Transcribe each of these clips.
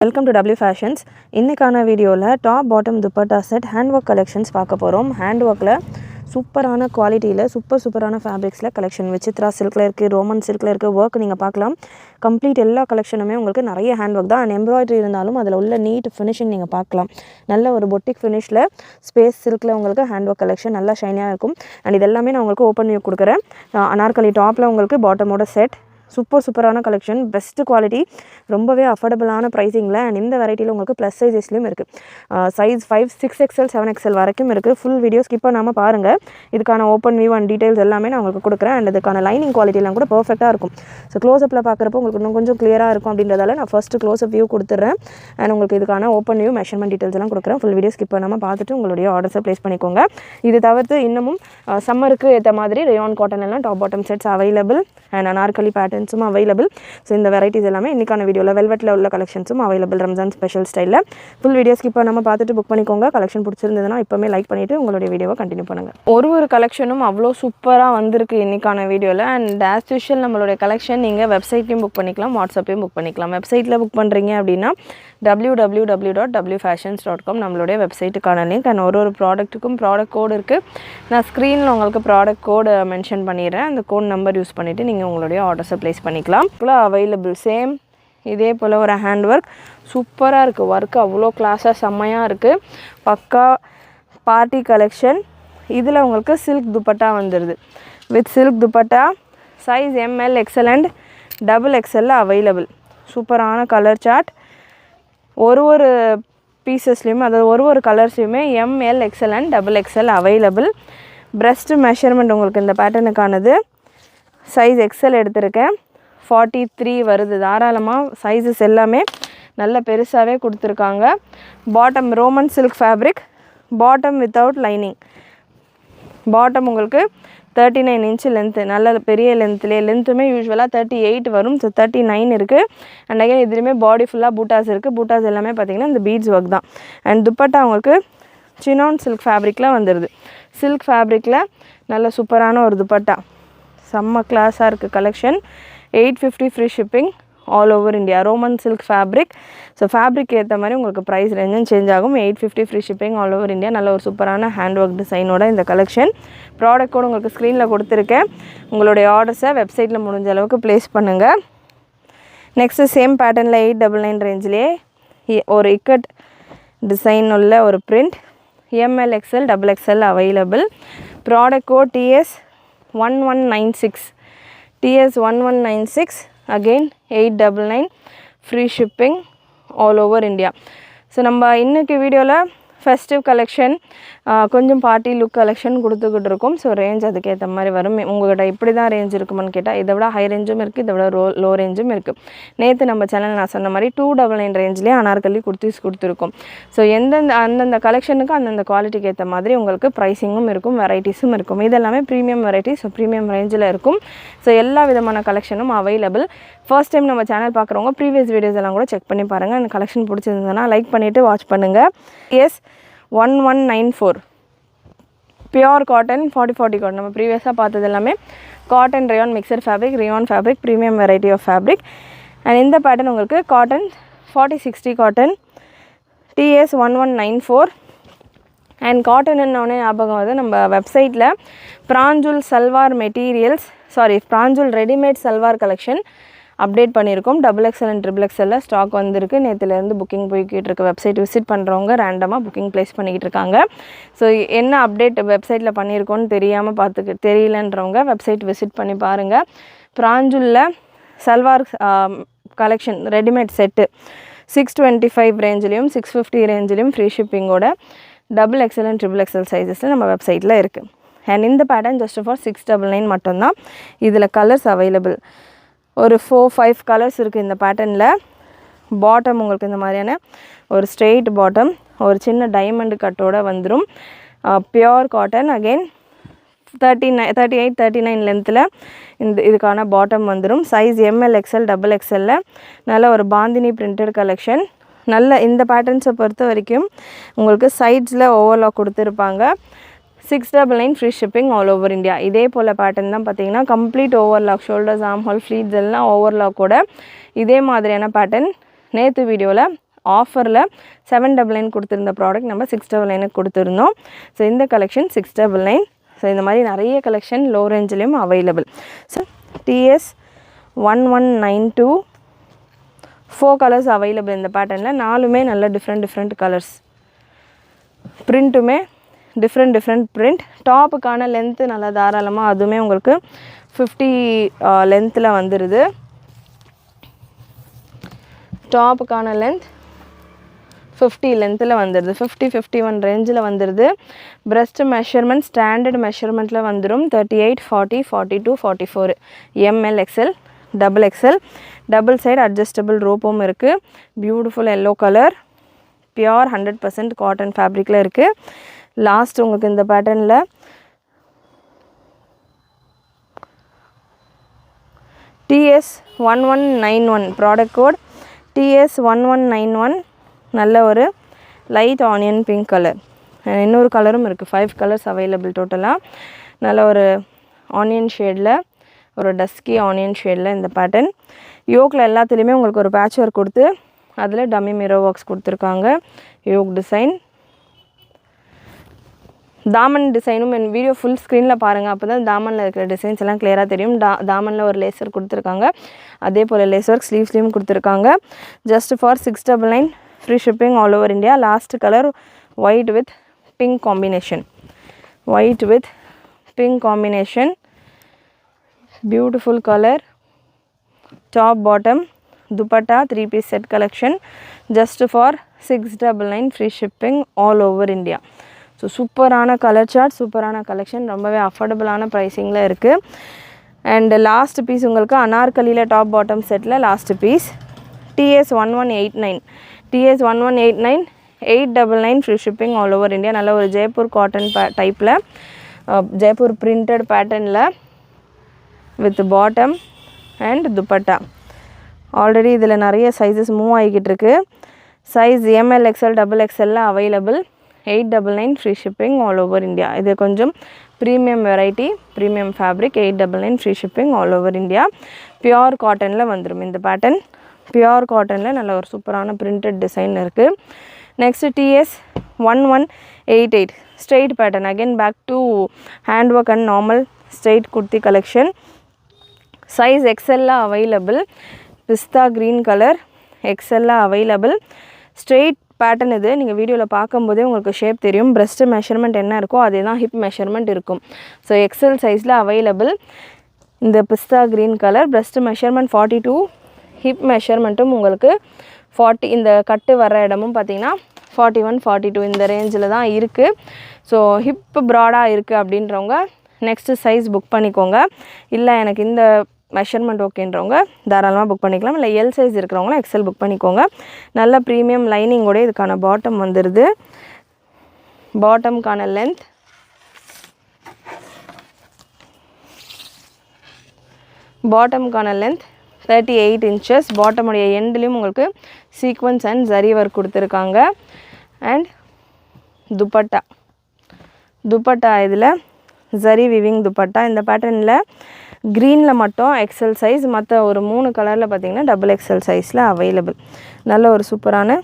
Welcome to W Fashions. இன்னைக்கான வீடியோவில் top bottom dupatta set hand work collections பார்க்க போகிறோம். ஹேண்ட் ஒர்க்கில் சூப்பரான குவாலிட்டியில் சூப்பரான ஃபேப்ரிக்ஸில் கலெக்ஷன் விசித்ரா சில்கில் இருக்குது, ரோமன் சில்கில் இருக்குது. ஒர்க் நீங்கள் பார்க்கலாம். கம்ப்ளீட் எல்லா கலெக்ஷனுமே உங்களுக்கு நிறைய ஹேண்ட் ஒர்க் தான். அண்ட் எம்ப்ராய்டரி இருந்தாலும் அதில் உள்ள நீட் ஃபினிஷிங் நீங்கள் பார்க்கலாம். நல்ல ஒரு பொட்டிக் ஃபினிஷில் ஸ்பேஸ் சில்கில் உங்களுக்கு ஹேண்ட் ஒர்க் கலெக்ஷன் நல்லா ஷைனியாக இருக்கும். அண்ட் இது எல்லாமே நான் உங்களுக்கு ஓப்பன் வியூ கொடுக்குறேன். அனார்கலி டாப்பில் உங்களுக்கு பாட்டமோட செட் சூப்பரான கலெக்ஷன், பெஸ்ட் குவாலிட்டி, ரொம்பவே அஃபோர்டபுளான ப்ரைஸிங்கில். அண்ட் இந்த வெரைட்டியில் உங்களுக்கு ப்ளஸ் சைஸஸ்லையும் இருக்குது. சைஸ் 5, 6XL, 7XL வரைக்கும் இருக்குது. ஃபுல் வீடியோ ஸ்கிப் பண்ணாமல் பாருங்கள். இதுக்கான ஓப்பன் வியூ அண்ட் டீட்டெயில்ஸ் எல்லாமே நான் உங்களுக்கு கொடுக்குறேன். அண்ட் இதுக்கான லைனிங் குவாலிட்டிலாம் கூட பர்ஃபெக்டாக இருக்கும். ஸோ க்ளோஸ்அப்பில் பார்க்குறப்போ உங்களுக்கு இன்னும் கொஞ்சம் கிளியராக இருக்கும். அப்படின்றதால நான் ஃபஸ்ட்டு க்ளோஸ்அப் வியூ கொடுத்துட்றேன். அண்ட் உங்களுக்கு இதுக்கான ஓப்பன் வியூ மெஷர்மெண்ட் டீட்டெயில்ஸ் எல்லாம் கொடுக்குறேன். ஃபுல் வீடியோ ஸ்கிப் பண்ணாமல் பார்த்துட்டு உங்களுடைய ஆர்டர்ஸை ப்ளேஸ் பண்ணிக்கோங்க. இது தவிர்த்து இன்னமும் சம்மருக்கு ஏற்ற மாதிரி ரேயான் காட்டன் எல்லாம் top bottom sets available. And Anarkali பேட்டர்ன்ஸும் அவைலபிள். ஸோ இந்த வெரைட்டிஸ் எல்லாமே இன்றைக்கான வீடியோவில் வெல்வெட்டில் உள்ள கலெக்ஷன்ஸும் அவைலபிள். ரம்ஜான் ஸ்பெஷல் ஸ்டைலில் ஃபுல் வீடியோ ஸ்கிப் பண்ணாமல் பார்த்துட்டு புக் பண்ணிக்கோங்க. கலெக்ஷன் பிடிச்சிருந்ததுன்னா இப்போமே லைக் பண்ணிவிட்டு உங்களுடைய வீடியோவை கண்டினியூ பண்ணுங்கள். ஒரு கலெக்ஷனும் அவ்வளோ சூப்பராக வந்திருக்கு இன்றைக்கான வீடியோவில். அண்ட் ஆஸ் யூஷுவல் நம்மளுடைய கலெக்ஷன் நீங்கள் வெப்சைட்லையும் புக் பண்ணிக்கலாம், வாட்ஸ்அப்லையும் புக் பண்ணிக்கலாம். வெப்சைட்டில் புக் பண்ணுறீங்க அப்படின்னா www.wfashions.com நம்மளுடைய வெப்சைட்டுக்கான லிங்க். அண்ட் ஒரு ப்ராடக்ட்டுக்கும் ப்ராடக்ட் கோடு இருக்குது. நான் ஸ்க்ரீனில் உங்களுக்கு ப்ராடக்ட் கோடு மென்ஷன் பண்ணிடுறேன். அந்த கோட் நம்பர் யூஸ் பண்ணிவிட்டு நீங்கள் உங்களுடைய ஆர்டர்ஸை ப்ளேஸ் பண்ணிக்கலாம். அவைலபிள் சேம் இதே போல் ஒரு ஹேண்ட் ஒர்க் சூப்பராக இருக்குது. ஒர்க்கு அவ்வளோ கிளாஸாக செம்மையாக இருக்குது. பக்கா பார்ட்டி கலெக்ஷன். இதில் உங்களுக்கு சில்க் துப்பட்டா வந்துடுது. With silk dupatta size ML, XL and XXL available. சூப்பரான கலர் சார்ட். ஒரு பீசஸ்லையுமே, அதாவது ஒரு கலர்ஸ்லையுமே ML, XL and XXL available. Pressed measurement உங்களுக்கு இந்த பேட்டர்னுக்கானது சைஸ் XL எடுத்திருக்கேன். 43 வருது. தாராளமாக சைஸஸ் எல்லாமே நல்ல பெருசாகவே கொடுத்துருக்காங்க. Bottom Roman silk fabric, bottom without lining. Bottom உங்களுக்கு 39 இன்ச்சு லென்த்து, நல்ல பெரிய லென்த்துலேயே. லென்த்துமே யூஸ்வலாக 38 வரும். ஸோ 39 இருக்குது. அண்ட் அகைன் இதுலேயுமே பாடி ஃபுல்லாக பூட்டாஸ் இருக்குது. பூட்டாஸ் எல்லாமே பார்த்திங்கன்னா இந்த பீட்ஸ் ஒர்க் தான். அண்ட் துப்பட்டா உங்களுக்கு சினான் சில்க் ஃபேப்ரிக்கில் வந்துடுது. சில்க் ஃபேப்ரிக்கில் நல்ல சூப்பரான ஒரு துப்பட்டா, செம்ம கிளாஸாக இருக்குது collection. 850 free shipping all over India. Roman silk fabric. So fabric ஏற்ற மாதிரி உங்களுக்கு ப்ரைஸ் ரேஞ்சும் சேஞ்ச் ஆகும். 850 free shipping all over India. நல்ல ஒரு சூப்பரான ஹேண்ட் ஒர்க் டிசைனோட இந்த கலெக்ஷன். ப்ராடக்ட் கூட உங்களுக்கு ஸ்க்ரீனில் கொடுத்துருக்கேன். உங்களுடைய ஆர்டர்ஸை வெப்சைட்டில் முடிஞ்ச அளவுக்கு ப்ளேஸ் பண்ணுங்கள். நெக்ஸ்ட்டு சேம் பேட்டர்னில் 899 ரேஞ்சிலே ஒரு இக்கட் டிசைன் உள்ள ஒரு print. ML, XL, XXL available. Product code TS1196. TS1196 again 899 free shipping all over India. So நம்ம இன்றைக்கி வீடியோவில் ஃபெஸ்டிவ் கலெக்ஷன், கொஞ்சம் பார்ட்டி லுக் கலெக்ஷன் கொடுத்துக்கிட்டு இருக்கோம். ஸோ ரேஞ்ச் அதுக்கேற்ற மாதிரி வரும். உங்கள்கிட்ட இப்படி தான் ரேஞ்ச் இருக்குமான்னு கேட்டால் இதை விட ஹை ரேஞ்சும் இருக்குது, இதை விட லோ ரேஞ்சும் இருக்குது. நேற்று நம்ம சேனல் நான் சொன்ன மாதிரி 299 ரேஞ்சிலே அனார்கலி குர்த்திஸ் கொடுத்துருக்கோம். ஸோ அந்தந்த கலெக்ஷனுக்கு அந்தந்த குவாலிட்டிக்கு ஏற்ற மாதிரி உங்களுக்கு ப்ரைஸிங்கும் இருக்கும், வெரைட்டிஸும் இருக்கும். இதெல்லாமே ப்ரீமியம் வெரைட்டி. ஸோ ப்ரீமியம் ரேஞ்சில் இருக்கும். ஸோ எல்லா விதமான கலெக்ஷனும் அவைலபிள். ஃபர்ஸ்ட் டைம் நம்ம சேனல் பார்க்குறவங்க ப்ரீவியஸ் வீடியோஸ் எல்லாம் கூட செக் பண்ணி பாருங்கள். அந்த கலெக்ஷன் பிடிச்சிருந்ததுன்னா லைக் பண்ணிவிட்டு வாட்ச் பண்ணுங்கள். TS1194 pure cotton 40 cotton. நம்ம ப்ரீவியஸாக பார்த்தது எல்லாமே cotton rayon mixer fabric, rayon fabric, premium variety of fabric. And இந்த பேட்டர்ன் உங்களுக்கு cotton 40-60 cotton. TS1194. And cotton என்னொன்னே ஞாபகம் வந்து நம்ம வெப்சைட்டில் பிராஞ்சுல் சல்வார் மெட்டீரியல்ஸ், பிராஞ்சுல் ரெடிமேட் சல்வார் கலெக்ஷன் அப்டேட் பண்ணியிருக்கோம். XXL அண்ட் XXL ஸ்டாக் வந்திருக்கு. நேற்றுலேருந்து புக்கிங் போய்கிட்டு இருக்கு. வெப்சைட் விசிட் பண்ணுறவங்க ரேண்டமாக புக்கிங் ப்ளேஸ் பண்ணிக்கிட்டு இருக்காங்க. ஸோ என்ன அப்டேட் வெப்சைட்டில் பண்ணியிருக்கோன்னு தெரியலன்றவங்க வெப்சைட் விசிட் பண்ணி பாருங்கள். பிராஞ்சுலில் சல்வார் கலெக்ஷன் ரெடிமேட் செட்டு 625 ரேஞ்சிலையும் 650 ரேஞ்சிலையும் ஃப்ரீ ஷிப்பிங்கோட XXL அண்ட் XXL சைஸஸில் நம்ம வெப்சைட்டில் இருக்குது. அண்ட் இந்த பேட்டர்ன் ஜஸ்ட் ஃபார் 699 மட்டும்தான். இதில் கலர்ஸ் அவைலபிள். ஒரு 4-5 கலர்ஸ் இருக்குது இந்த பேட்டர்னில். பாட்டம் உங்களுக்கு இந்த மாதிரியான ஒரு ஸ்ட்ரெயிட் பாட்டம், ஒரு சின்ன டைமண்ட் கட்டோடு வந்துடும். Pure cotton. அகெயின் 38-39 லென்த்தில் இதுக்கான பாட்டம் வந்துடும். Size ML, XL, XXL. நல்ல ஒரு பாந்தினி பிரிண்டட் கலெக்ஷன். நல்ல இந்த பேட்டர்ன்ஸை பொறுத்த வரைக்கும் உங்களுக்கு சைட்ஸில் ஓவர்லாக் கொடுத்துருப்பாங்க. 699 free shipping all over India. இதே போல் பேட்டர்ன் தான் பார்த்தீங்கன்னா complete overlock, shoulders, arm whole, fleets எல்லாம் ஓவர்லாக்கோட இதே மாதிரியான பேட்டர்ன் நேற்று வீடியோவில் ஆஃபரில் 799 கொடுத்துருந்த ப்ராடக்ட் நம்ம 699 கொடுத்துருந்தோம். ஸோ இந்த கலெக்ஷன் 699. ஸோ இந்த மாதிரி நிறைய கலெக்ஷன் லோ ரேஞ்சிலையும் available. So TS 1192 4 colours available இந்த பேட்டர்னில். 4மே நல்ல டிஃப்ரெண்ட் கலர்ஸ். பிரிண்ட்டுமே டிஃப்ரெண்ட் பிரிண்ட். டாப்புக்கான லென்த்து நல்லா தாராளமாக அதுவுமே உங்களுக்கு 50 லென்த்தில் வந்துடுது. டாப்புக்கான லென்த் 50 லென்த்தில் வந்துடுது. 50-51 ரேஞ்சில் வந்துடுது. பிரஸ்ட் மெஷர்மெண்ட் ஸ்டாண்டர்ட் மெஷர்மெண்ட்டில் வந்துடும். 38, 40, 42, 44 ML, XL, XXL. Double side adjustable ரோப்பும் இருக்குது. Beautiful yellow colour. Pure 100% cotton ஃபேப்ரிக்கில் இருக்குது. லாஸ்ட் உங்களுக்கு இந்த பேட்டர்னில் TS 1191 ப்ராடக்ட் கோட் TS 1191. நல்ல ஒரு லைட் ஆனியன் பிங்க் கலர். இன்னொரு கலரும் இருக்குது. 5 கலர்ஸ் அவைலபிள் டோட்டலாக. நல்ல ஒரு ஆனியன் ஷேடில், ஒரு டஸ்கி ஆனியன் ஷேடில் இந்த பேட்டர்ன். யோக்கில் எல்லாத்துலேயுமே உங்களுக்கு ஒரு பேட்ச் ஒர்க் கொடுத்து அதில் டம்மி மிரர் ஒர்க்ஸ் கொடுத்துருக்காங்க. யோக் டிசைன், தாமன் டிசைனும் என் வீடியோ ஃபுல் ஸ்க்ரீனில் பாருங்கள். அப்போ தான் தாமனில் இருக்கிற டிசைன்ஸ் எல்லாம் கிளியராக தெரியும். தாமனில் ஒரு லேசர் கொடுத்துருக்காங்க. அதே போல் லேசர் ஸ்லீவ்ஸ்லேயும் கொடுத்துருக்காங்க. Just for 699 free shipping all over India. Last colour white with pink combination. White with pink combination. Beautiful colour. Top bottom dupatta 3 piece set collection. Just for 699 free shipping all over India. So சூப்பரான colour chart, சூப்பரான collection, ரொம்பவே அஃபோர்டபுளான ப்ரைஸிங்கில் இருக்குது. And last piece உங்களுக்கு அனார்கலியில் top bottom செட்டில் last piece TS 1189. TS 1189 899 free shipping all over India. நல்ல ஒரு ஜெய்ப்பூர் காட்டன் டைப்பில், ஜெய்ப்பூர் பிரிண்டட் பேட்டர்னில் with bottom and dupatta. Already இதில் நிறைய சைஸஸ் மூவ் ஆகிக்கிட்டு இருக்கு. Size ML, XL, XXL available. 899 free shipping all over India. இது கொஞ்சம் premium variety, premium fabric. 899 free shipping all over India. Pure காட்டனில் வந்துடும் இந்த பேட்டர்ன். பியோர் காட்டனில் நல்ல ஒரு சூப்பரான பிரிண்டட் டிசைன் இருக்குது. Next TS 1188 straight pattern. Again back to hand work and normal straight kurti collection. Size XL available. Pista green colour. XL available. Straight pattern இது. நீங்கள் வீடியோவில் பார்க்கும்போதே உங்களுக்கு ஷேப் தெரியும். பிரஸ்ட் மெஷர்மெண்ட் என்ன இருக்கோ அதே தான் ஹிப் மெஷர்மெண்ட் இருக்கும். ஸோ XL சைஸில் அவைலபிள். இந்த pista green colour. Breast measurement 42. Hip மெஷர்மெண்ட்டும் உங்களுக்கு 40. இந்த கட்டு வர இடமும் பார்த்திங்கன்னா 41, 42 இந்த ரேஞ்சில் தான் இருக்குது. ஸோ ஹிப் ப்ராடாக இருக்குது அப்படின்றவங்க நெக்ஸ்ட்டு சைஸ் புக் பண்ணிக்கோங்க. இல்லை எனக்கு இந்த மெஷர்மெண்ட் ஓகேன்றவங்க தாராளமாக புக் பண்ணிக்கலாம். இல்லை எல் சைஸ் இருக்கிறவங்களும் XL புக் பண்ணிக்கோங்க. நல்ல ப்ரீமியம் லைனிங்கோட இதுக்கான பாட்டம் வந்துடுது. பாட்டம்கான லென்த் பாட்டம்கான லென்த் 38 inches. பாட்டமுடைய எண்ட்லேயும் உங்களுக்கு சீக்வன்ஸ் அண்ட் ஜரி ஒர்க் கொடுத்துருக்காங்க. அண்ட் துப்பட்டா இதில் ஜரி விவிங் துப்பட்டா. இந்த பேட்டர்னில் க்ரீனில் மட்டும் XL சைஸ், மற்ற ஒரு 3 கலரில் பார்த்திங்கன்னா XXL சைஸில் அவைலபிள். நல்ல ஒரு சூப்பரான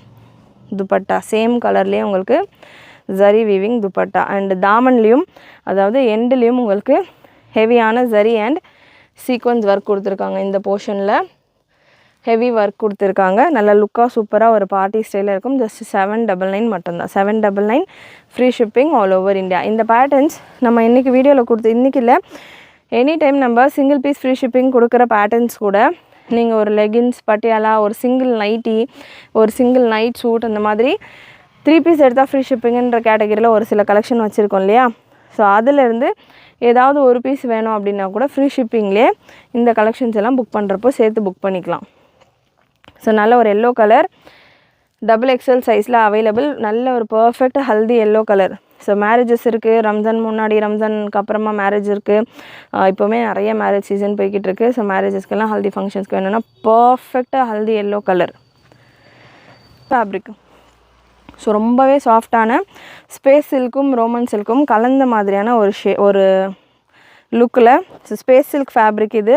துப்பட்டா. சேம் கலர்லேயே உங்களுக்கு ஜரி வீவிங் துப்பட்டா. அண்ட் தாமன்லேயும் அதாவது எண்ட்லேயும் உங்களுக்கு ஹெவியான ஜரி அண்ட் சீக்வன்ஸ் ஒர்க் கொடுத்துருக்காங்க. இந்த போர்ஷனில் ஹெவி ஒர்க் கொடுத்துருக்காங்க. நல்ல லுக்காக சூப்பராக ஒரு பார்ட்டி ஸ்டைலில் இருக்கும். ஜஸ்ட் 799 மட்டும்தான். 799 free shipping all over India. இந்த பேட்டர்ன்ஸ் நம்ம இன்றைக்கி வீடியோவில் கொடுத்து, இன்றைக்கி இல்லை எனி டைம் நம்ம சிங்கிள் பீஸ் ஃப்ரீ ஷிப்பிங் கொடுக்குற பேட்டர்ன்ஸ் கூட நீங்கள் ஒரு லெகின்ஸ், பட்டியாலா, ஒரு சிங்கிள் நைட்டி, ஒரு சிங்கிள் நைட் சூட், அந்த மாதிரி 3 பீஸ் எடுத்தால் ஃப்ரீ ஷிப்பிங்குன்ற கேட்டகரியில் ஒரு சில கலெக்ஷன் வச்சுருக்கோம் இல்லையா. ஸோ அதிலேருந்து ஏதாவது ஒரு பீஸ் வேணும் அப்படின்னா கூட ஃப்ரீ ஷிப்பிங்லேயே இந்த கலெக்ஷன்ஸ் எல்லாம் புக் பண்ணுறப்போ சேர்த்து புக் பண்ணிக்கலாம். ஸோ நல்ல ஒரு எல்லோ கலர் XXL சைஸில் அவைலபிள். நல்ல ஒரு perfect haldi yellow colour. So marriages இருக்குது. ரம்ஜான் முன்னாடி, ரம்ஜானுக்கு அப்புறமா மேரேஜ் இருக்குது. இப்போவுமே நிறைய மேரேஜ் சீசன் போய்கிட்டு இருக்குது. ஸோ மேரேஜஸ்க்கெல்லாம் ஹல்தி ஃபங்க்ஷன்ஸ்க்கு வேணும்னா பர்ஃபெக்டாக haldi yellow colour fabric. So ரொம்பவே சாஃப்டான ஸ்பேஸ் சில்க்கும் ரோமன் சில்க்கும் கலந்த மாதிரியான ஒரு லுக்கில். ஸோ ஸ்பேஸ் சில்க் ஃபேப்ரிக் இது.